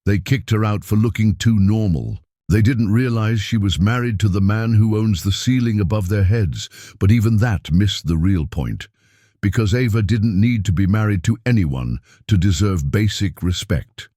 they kicked her out for looking too normal. They didn't realize she was married to the man who owns the ceiling above their heads, but even that missed the real point. Because Ava didn't need to be married to anyone to deserve basic respect.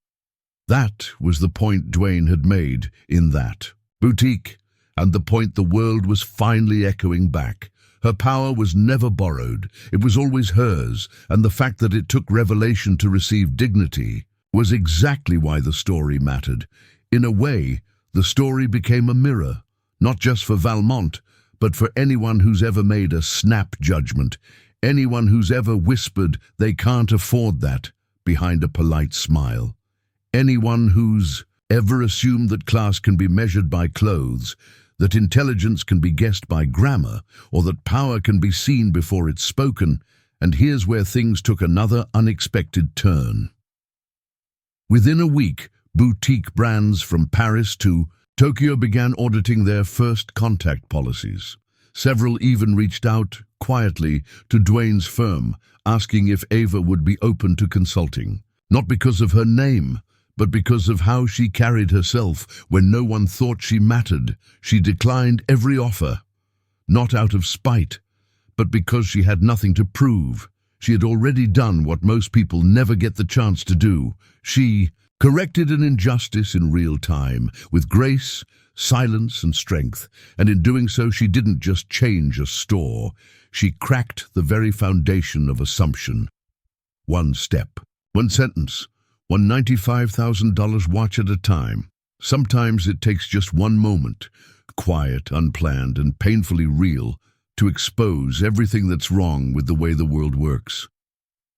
That was the point Dwayne had made in that boutique, and the point the world was finally echoing back. Her power was never borrowed, it was always hers, and the fact that it took revelation to receive dignity was exactly why the story mattered. In a way, the story became a mirror, not just for Valmont, but for anyone who's ever made a snap judgment, anyone who's ever whispered they can't afford that behind a polite smile, anyone who's ever assumed that class can be measured by clothes, that intelligence can be guessed by grammar, or that power can be seen before it's spoken. And here's where things took another unexpected turn. Within a week, boutique brands from Paris to Tokyo began auditing their first contact policies. Several even reached out, quietly, to Dwayne's firm, asking if Ava would be open to consulting. Not because of her name, but because of how she carried herself when no one thought she mattered. She declined every offer, not out of spite, but because she had nothing to prove. She had already done what most people never get the chance to do. She corrected an injustice in real time, with grace, silence, and strength, and in doing so she didn't just change a store, she cracked the very foundation of assumption. One step, one sentence, one $95,000 watch at a time. Sometimes it takes just one moment, quiet, unplanned, and painfully real, to expose everything that's wrong with the way the world works.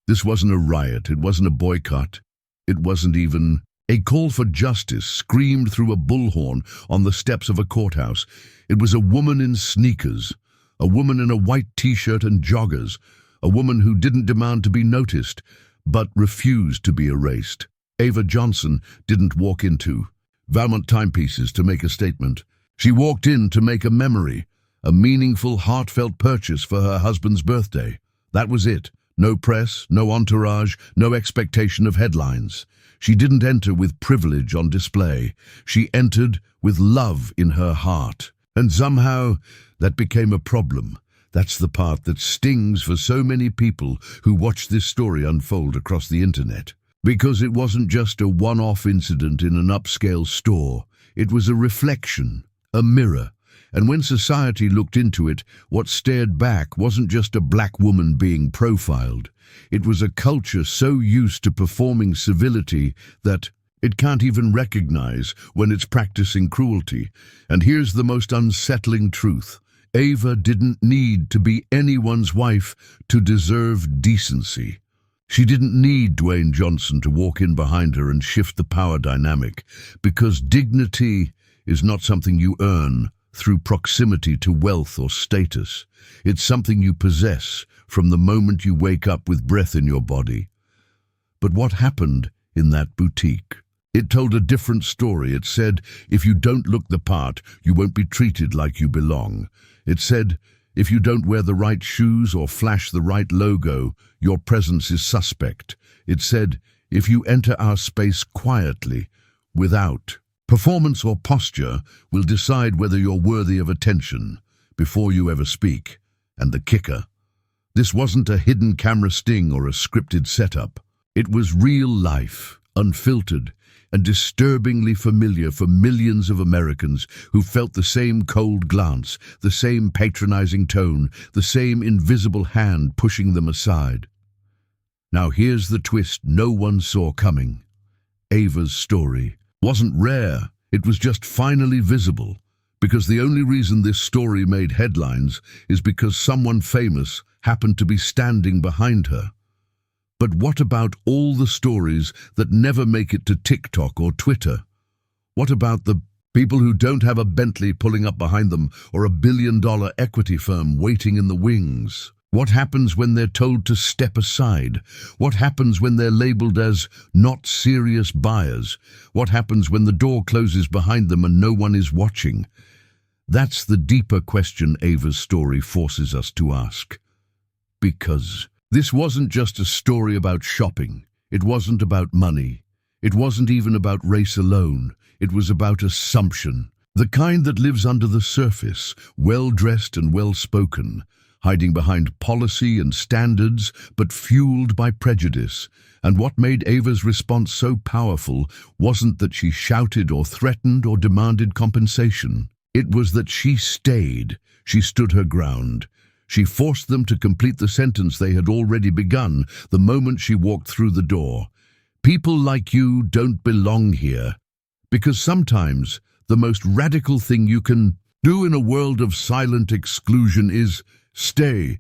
This wasn't a riot, it wasn't a boycott, it wasn't even a call for justice screamed through a bullhorn on the steps of a courthouse. It was a woman in sneakers, a woman in a white t-shirt and joggers, a woman who didn't demand to be noticed, but refused to be erased. Ava Johnson didn't walk into Valmont timepieces to make a statement. She walked in to make a memory, a meaningful, heartfelt purchase for her husband's birthday. That was it. No press, no entourage, no expectation of headlines. She didn't enter with privilege on display. She entered with love in her heart. And somehow that became a problem. That's the part that stings for so many people who watch this story unfold across the internet. Because it wasn't just a one-off incident in an upscale store. It was a reflection, a mirror. And when society looked into it, what stared back wasn't just a black woman being profiled. It was a culture so used to performing civility that it can't even recognize when it's practicing cruelty. And here's the most unsettling truth. Ava didn't need to be anyone's wife to deserve decency. She didn't need Dwayne Johnson to walk in behind her and shift the power dynamic, because dignity is not something you earn through proximity to wealth or status. It's something you possess from the moment you wake up with breath in your body. But what happened in that boutique? It told a different story. It said, if you don't look the part, you won't be treated like you belong. It said, if you don't wear the right shoes or flash the right logo, your presence is suspect. It said, if you enter our space quietly, without performance or posture, will decide whether you're worthy of attention before you ever speak. And the kicker, this wasn't a hidden camera sting or a scripted setup. It was real life, unfiltered, and disturbingly familiar for millions of Americans who felt the same cold glance, the same patronizing tone, the same invisible hand pushing them aside. Now here's the twist no one saw coming. Ava's story wasn't rare, it was just finally visible, because the only reason this story made headlines is because someone famous happened to be standing behind her. But what about all the stories that never make it to TikTok or Twitter? What about the people who don't have a Bentley pulling up behind them or a billion-dollar equity firm waiting in the wings? What happens when they're told to step aside? What happens when they're labeled as not serious buyers? What happens when the door closes behind them and no one is watching? That's the deeper question Ava's story forces us to ask. Because this wasn't just a story about shopping. It wasn't about money. It wasn't even about race alone. It was about assumption. The kind that lives under the surface, well-dressed and well-spoken, hiding behind policy and standards, but fueled by prejudice. And what made Ava's response so powerful wasn't that she shouted or threatened or demanded compensation. It was that she stayed. She stood her ground. She forced them to complete the sentence they had already begun the moment she walked through the door. People like you don't belong here. Because sometimes the most radical thing you can do in a world of silent exclusion is stay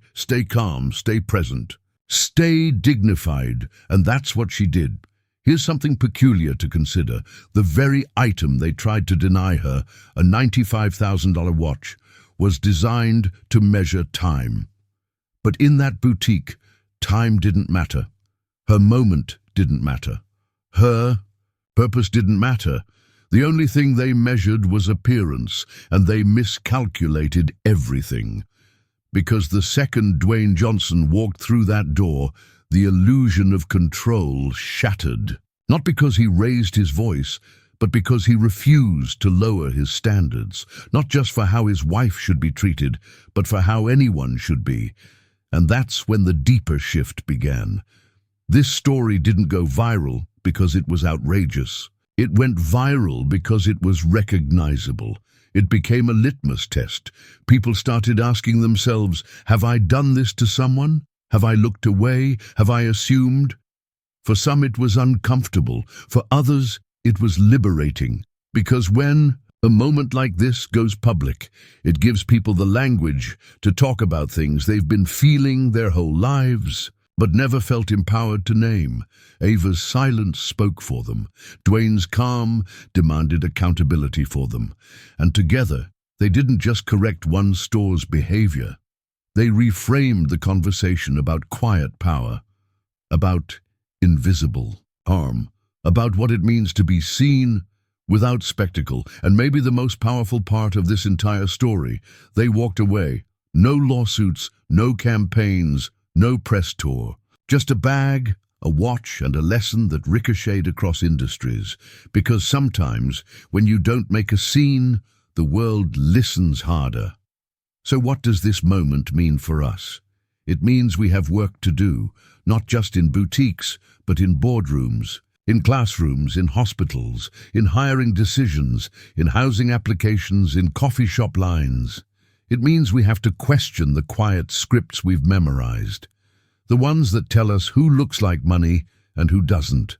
calm, stay present, stay dignified, and that's what she did. Here's something peculiar to consider. The very item they tried to deny her, a $95,000 watch, was designed to measure time. But in that boutique, time didn't matter. Her moment didn't matter. Her purpose didn't matter. The only thing they measured was appearance, and they miscalculated everything. Because the second Dwayne Johnson walked through that door, the illusion of control shattered. Not because he raised his voice, but because he refused to lower his standards, not just for how his wife should be treated, but for how anyone should be. And that's when the deeper shift began. This story didn't go viral because it was outrageous. It went viral because it was recognizable. It became a litmus test. People started asking themselves, have I done this to someone? Have I looked away? Have I assumed? For some it was uncomfortable. For others it was liberating. Because when a moment like this goes public, it gives people the language to talk about things they've been feeling their whole lives. but never felt empowered to name. Ava's silence spoke for them. Dwayne's calm demanded accountability for them. And together, they didn't just correct one store's behavior. They reframed the conversation about quiet power, about invisible harm, about what it means to be seen without spectacle. And maybe the most powerful part of this entire story, they walked away. No lawsuits, no campaigns, no press tour. Just a bag, a watch, and a lesson that ricocheted across industries. Because sometimes, when you don't make a scene, the world listens harder. So what does this moment mean for us? It means we have work to do, not just in boutiques, but in boardrooms, in classrooms, in hospitals, in hiring decisions, in housing applications, in coffee shop lines. It means we have to question the quiet scripts we've memorized, the ones that tell us who looks like money and who doesn't,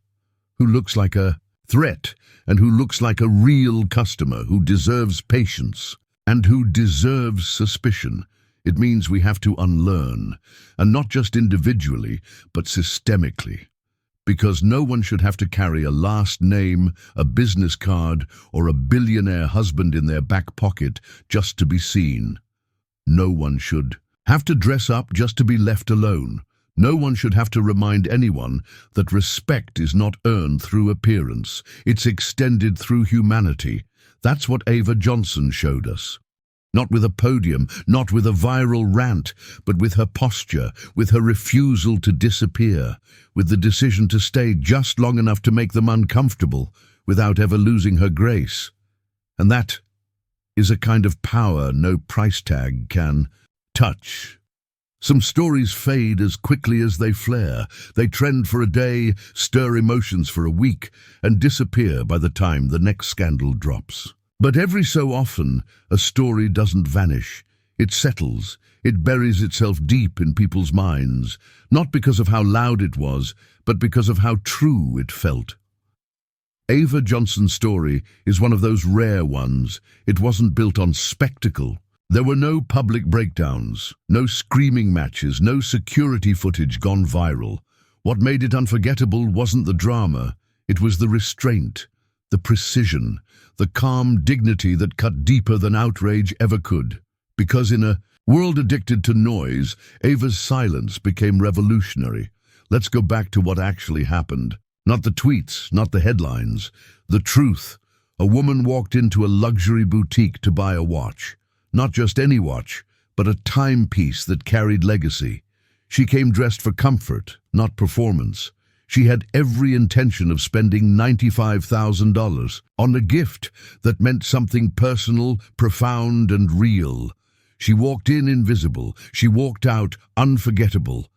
who looks like a threat and who looks like a real customer, who deserves patience and who deserves suspicion. It means we have to unlearn, and not just individually, but systemically. Because no one should have to carry a last name, a business card, or a billionaire husband in their back pocket just to be seen. No one should have to dress up just to be left alone. No one should have to remind anyone that respect is not earned through appearance. It's extended through humanity. That's what Ava Johnson showed us. Not with a podium, not with a viral rant, but with her posture, with her refusal to disappear, with the decision to stay just long enough to make them uncomfortable without ever losing her grace. And that is a kind of power no price tag can touch. Some stories fade as quickly as they flare. They trend for a day, stir emotions for a week, and disappear by the time the next scandal drops. But every so often, a story doesn't vanish. It settles. It buries itself deep in people's minds, not because of how loud it was, but because of how true it felt. Ava Johnson's story is one of those rare ones. It wasn't built on spectacle. There were no public breakdowns, no screaming matches, no security footage gone viral. What made it unforgettable wasn't the drama. It was the restraint, the precision, the calm dignity that cut deeper than outrage ever could. Because in a world addicted to noise, Ava's silence became revolutionary. Let's go back to what actually happened. Not the tweets, not the headlines. The truth. A woman walked into a luxury boutique to buy a watch. Not just any watch, but a timepiece that carried legacy. She came dressed for comfort, not performance. She had every intention of spending $95,000 on a gift that meant something personal, profound, and real. She walked in invisible. She walked out unforgettable.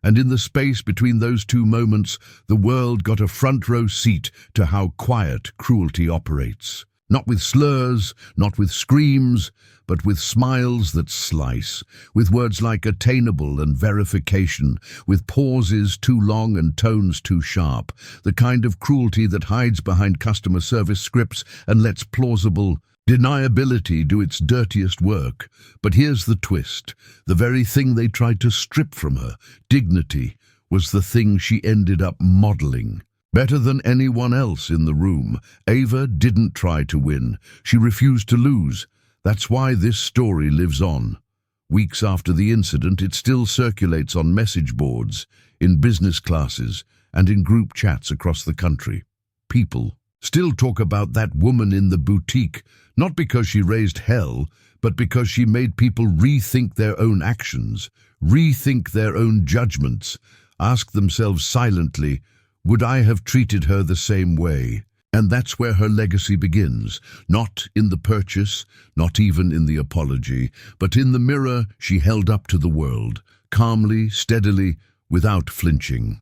And in the space between those two moments, the world got a front-row seat to how quiet cruelty operates. Not with slurs, not with screams, but with smiles that slice, with words like attainable and verification, with pauses too long and tones too sharp, the kind of cruelty that hides behind customer service scripts and lets plausible deniability do its dirtiest work. But here's the twist. The very thing they tried to strip from her, dignity, was the thing she ended up modeling. Better than anyone else in the room, Ava didn't try to win. She refused to lose. That's why this story lives on. Weeks after the incident, it still circulates on message boards, in business classes, and in group chats across the country. People still talk about that woman in the boutique, not because she raised hell, but because she made people rethink their own actions, rethink their own judgments, ask themselves silently, would I have treated her the same way? And that's where her legacy begins, not in the purchase, not even in the apology, but in the mirror she held up to the world, calmly, steadily, without flinching.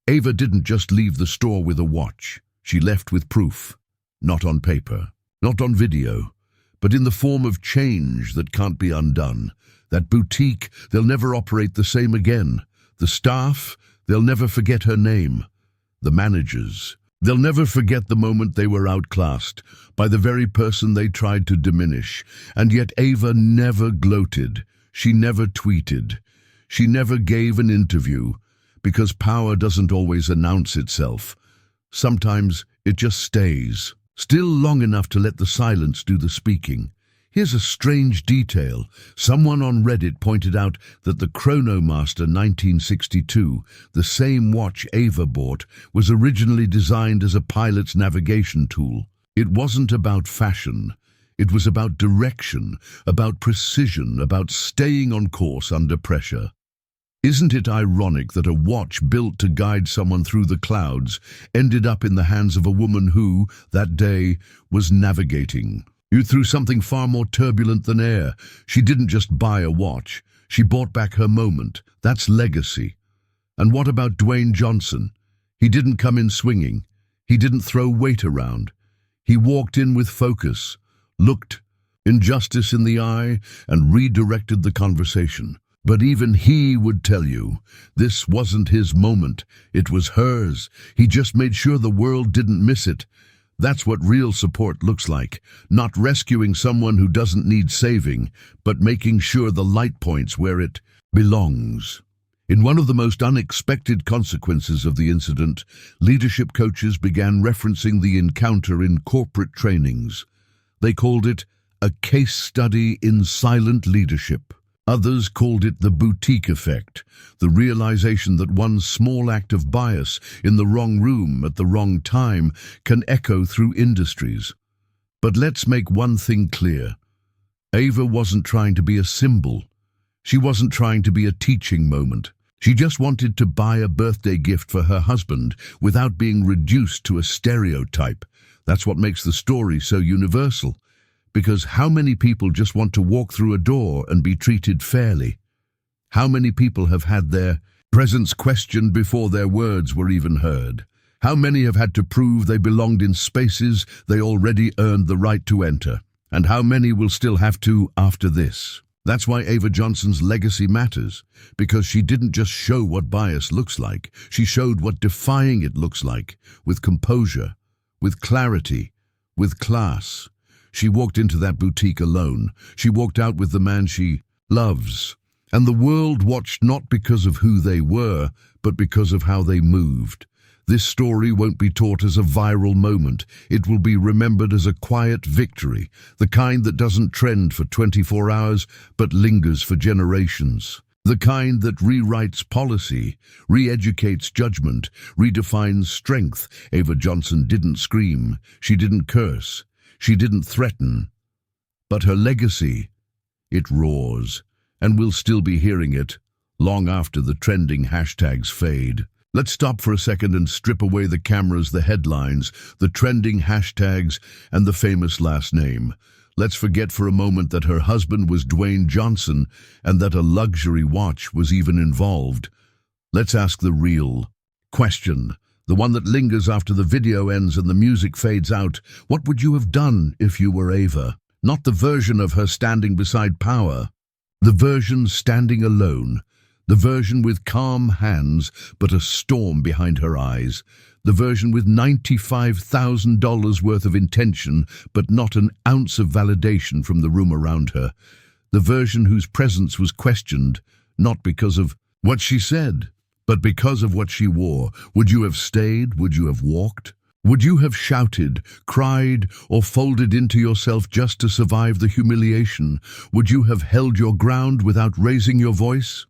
Ava didn't just leave the store with a watch. She left with proof, not on paper, not on video, but in the form of change that can't be undone. That boutique, they'll never operate the same again. The staff, they'll never forget her name. The managers, they'll never forget the moment they were outclassed by the very person they tried to diminish. And yet Ava never gloated. She never tweeted. She never gave an interview, because power doesn't always announce itself. Sometimes it just stays, still long enough to let the silence do the speaking. Here's a strange detail. Someone on Reddit pointed out that the Chronomaster 1962, the same watch Ava bought, was originally designed as a pilot's navigation tool. It wasn't about fashion. It was about direction, about precision, about staying on course under pressure. Isn't it ironic that a watch built to guide someone through the clouds ended up in the hands of a woman who, that day, was navigating through something far more turbulent than air? She didn't just buy a watch. She bought back her moment. That's legacy. And what about Dwayne Johnson? He didn't come in swinging. He didn't throw weight around. He walked in with focus, looked injustice in the eye, and redirected the conversation. But even he would tell you, this wasn't his moment. It was hers. He just made sure the world didn't miss it. That's what real support looks like. Not rescuing someone who doesn't need saving, but making sure the light points where it belongs. In one of the most unexpected consequences of the incident, leadership coaches began referencing the encounter in corporate trainings. They called it a case study in silent leadership. Others called it the boutique effect, the realization that one small act of bias in the wrong room at the wrong time can echo through industries. But let's make one thing clear. Ava wasn't trying to be a symbol. She wasn't trying to be a teaching moment. She just wanted to buy a birthday gift for her husband without being reduced to a stereotype. That's what makes the story so universal. Because how many people just want to walk through a door and be treated fairly? How many people have had their presence questioned before their words were even heard? How many have had to prove they belonged in spaces they already earned the right to enter? And how many will still have to after this? That's why Ava Johnson's legacy matters, because she didn't just show what bias looks like, she showed what defying it looks like, with composure, with clarity, with class. She walked into that boutique alone. She walked out with the man she loves. And the world watched not because of who they were, but because of how they moved. This story won't be taught as a viral moment. It will be remembered as a quiet victory, the kind that doesn't trend for 24 hours, but lingers for generations. The kind that rewrites policy, re-educates judgment, redefines strength. Ava Johnson didn't scream. She didn't curse. She didn't threaten, but her legacy, it roars, and we'll still be hearing it long after the trending hashtags fade. Let's stop for a second and strip away the cameras, the headlines, the trending hashtags, and the famous last name. Let's forget for a moment that her husband was Dwayne Johnson and that a luxury watch was even involved. Let's ask the real question. The one that lingers after the video ends and the music fades out. What would you have done if you were Ava? Not the version of her standing beside power. The version standing alone. The version with calm hands but a storm behind her eyes. The version with $95,000 worth of intention but not an ounce of validation from the room around her. The version whose presence was questioned, not because of what she said, but because of what she wore. Would you have stayed? Would you have walked? Would you have shouted, cried, or folded into yourself just to survive the humiliation? Would you have held your ground without raising your voice?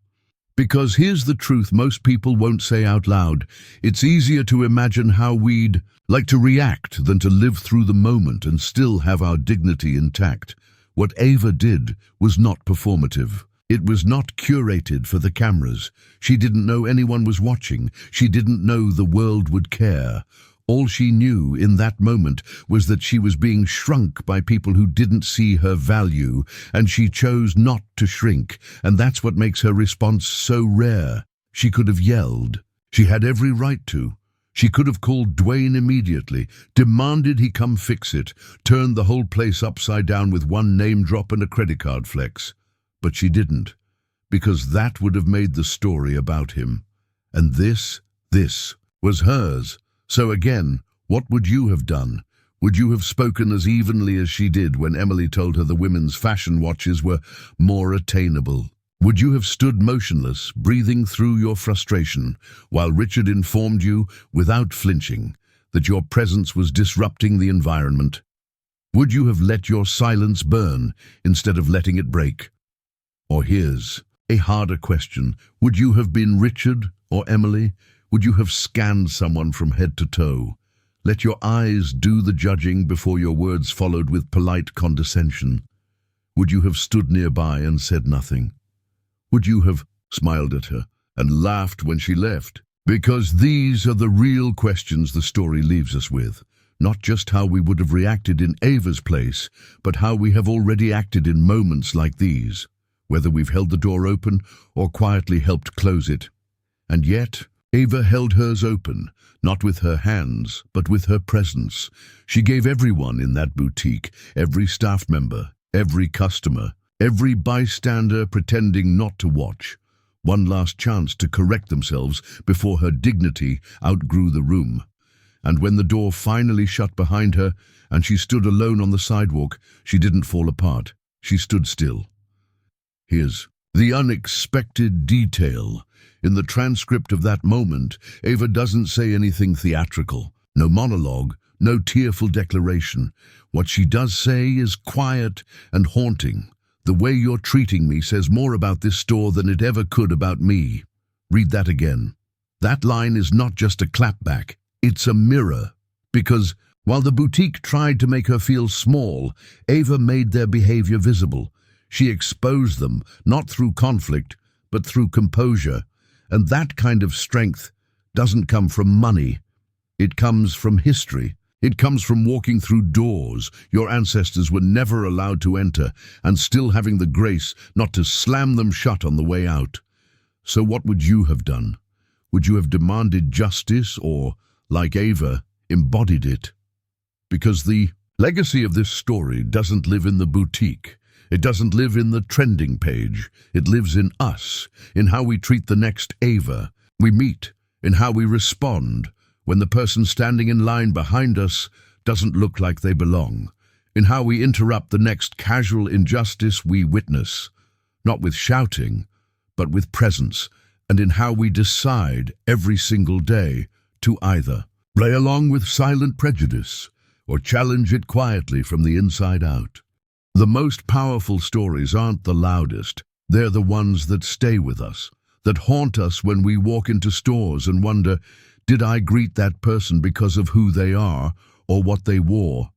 Because here's the truth most people won't say out loud. It's easier to imagine how we'd like to react than to live through the moment and still have our dignity intact. What Ava did was not performative. It was not curated for the cameras. She didn't know anyone was watching. She didn't know the world would care. All she knew in that moment was that she was being shrunk by people who didn't see her value, and she chose not to shrink, and that's what makes her response so rare. She could have yelled. She had every right to. She could have called Dwayne immediately, demanded he come fix it, turned the whole place upside down with one name drop and a credit card flex. But she didn't, because that would have made the story about him. And this was hers. So again, what would you have done? Would you have spoken as evenly as she did when Emily told her the women's fashion watches were more attainable? Would you have stood motionless, breathing through your frustration, while Richard informed you, without flinching, that your presence was disrupting the environment? Would you have let your silence burn instead of letting it break? Or here's a harder question. Would you have been Richard or Emily? Would you have scanned someone from head to toe? Let your eyes do the judging before your words followed with polite condescension. Would you have stood nearby and said nothing? Would you have smiled at her and laughed when she left? Because these are the real questions the story leaves us with. Not just how we would have reacted in Ava's place, but how we have already acted in moments like these, whether we've held the door open or quietly helped close it. And yet, Ava held hers open, not with her hands, but with her presence. She gave everyone in that boutique, every staff member, every customer, every bystander pretending not to watch, one last chance to correct themselves before her dignity outgrew the room. And when the door finally shut behind her and she stood alone on the sidewalk, she didn't fall apart. She stood still. Here's the unexpected detail. In the transcript of that moment, Ava doesn't say anything theatrical. No monologue, no tearful declaration. What she does say is quiet and haunting. The way you're treating me says more about this store than it ever could about me. Read that again. That line is not just a clapback, it's a mirror. Because while the boutique tried to make her feel small, Ava made their behavior visible. She exposed them, not through conflict, but through composure. And that kind of strength doesn't come from money. It comes from history. It comes from walking through doors your ancestors were never allowed to enter and still having the grace not to slam them shut on the way out. So what would you have done? Would you have demanded justice or, like Ava, embodied it? Because the legacy of this story doesn't live in the boutique. It doesn't live in the trending page. It lives in us, in how we treat the next Ava we meet, in how we respond when the person standing in line behind us doesn't look like they belong, in how we interrupt the next casual injustice we witness, not with shouting, but with presence, and in how we decide every single day to either play along with silent prejudice or challenge it quietly from the inside out. The most powerful stories aren't the loudest. They're the ones that stay with us, that haunt us when we walk into stores and wonder, did I greet that person because of who they are or what they wore?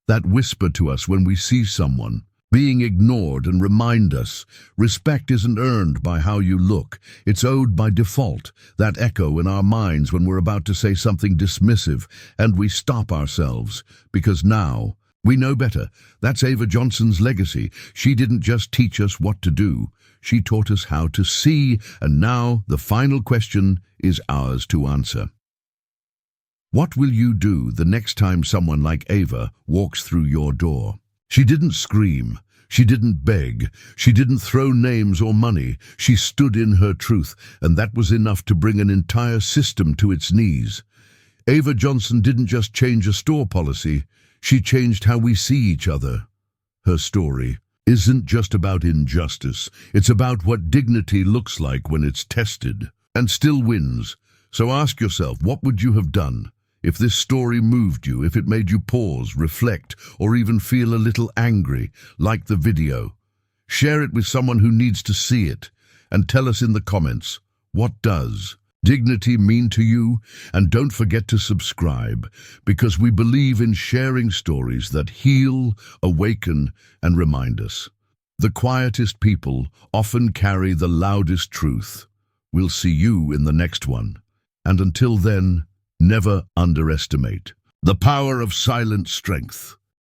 That whisper to us when we see someone being ignored and remind us, respect isn't earned by how you look, it's owed by default. That echo in our minds when we're about to say something dismissive and we stop ourselves, because now we know better. That's Ava Johnson's legacy. She didn't just teach us what to do, she taught us how to see, and now the final question is ours to answer. What will you do the next time someone like Ava walks through your door? She didn't scream, she didn't beg, she didn't throw names or money. She stood in her truth, and that was enough to bring an entire system to its knees. Ava Johnson didn't just change a store policy, she changed how we see each other. Her story isn't just about injustice, it's about what dignity looks like when it's tested and still wins. So ask yourself, what would you have done if this story moved you, if it made you pause, reflect, or even feel a little angry? Like the video. Share it with someone who needs to see it, and tell us in the comments, what does dignity mean to you? And don't forget to subscribe, because we believe in sharing stories that heal, awaken, and remind us. The quietest people often carry the loudest truth. We'll see you in the next one. And until then, never underestimate the power of silent strength.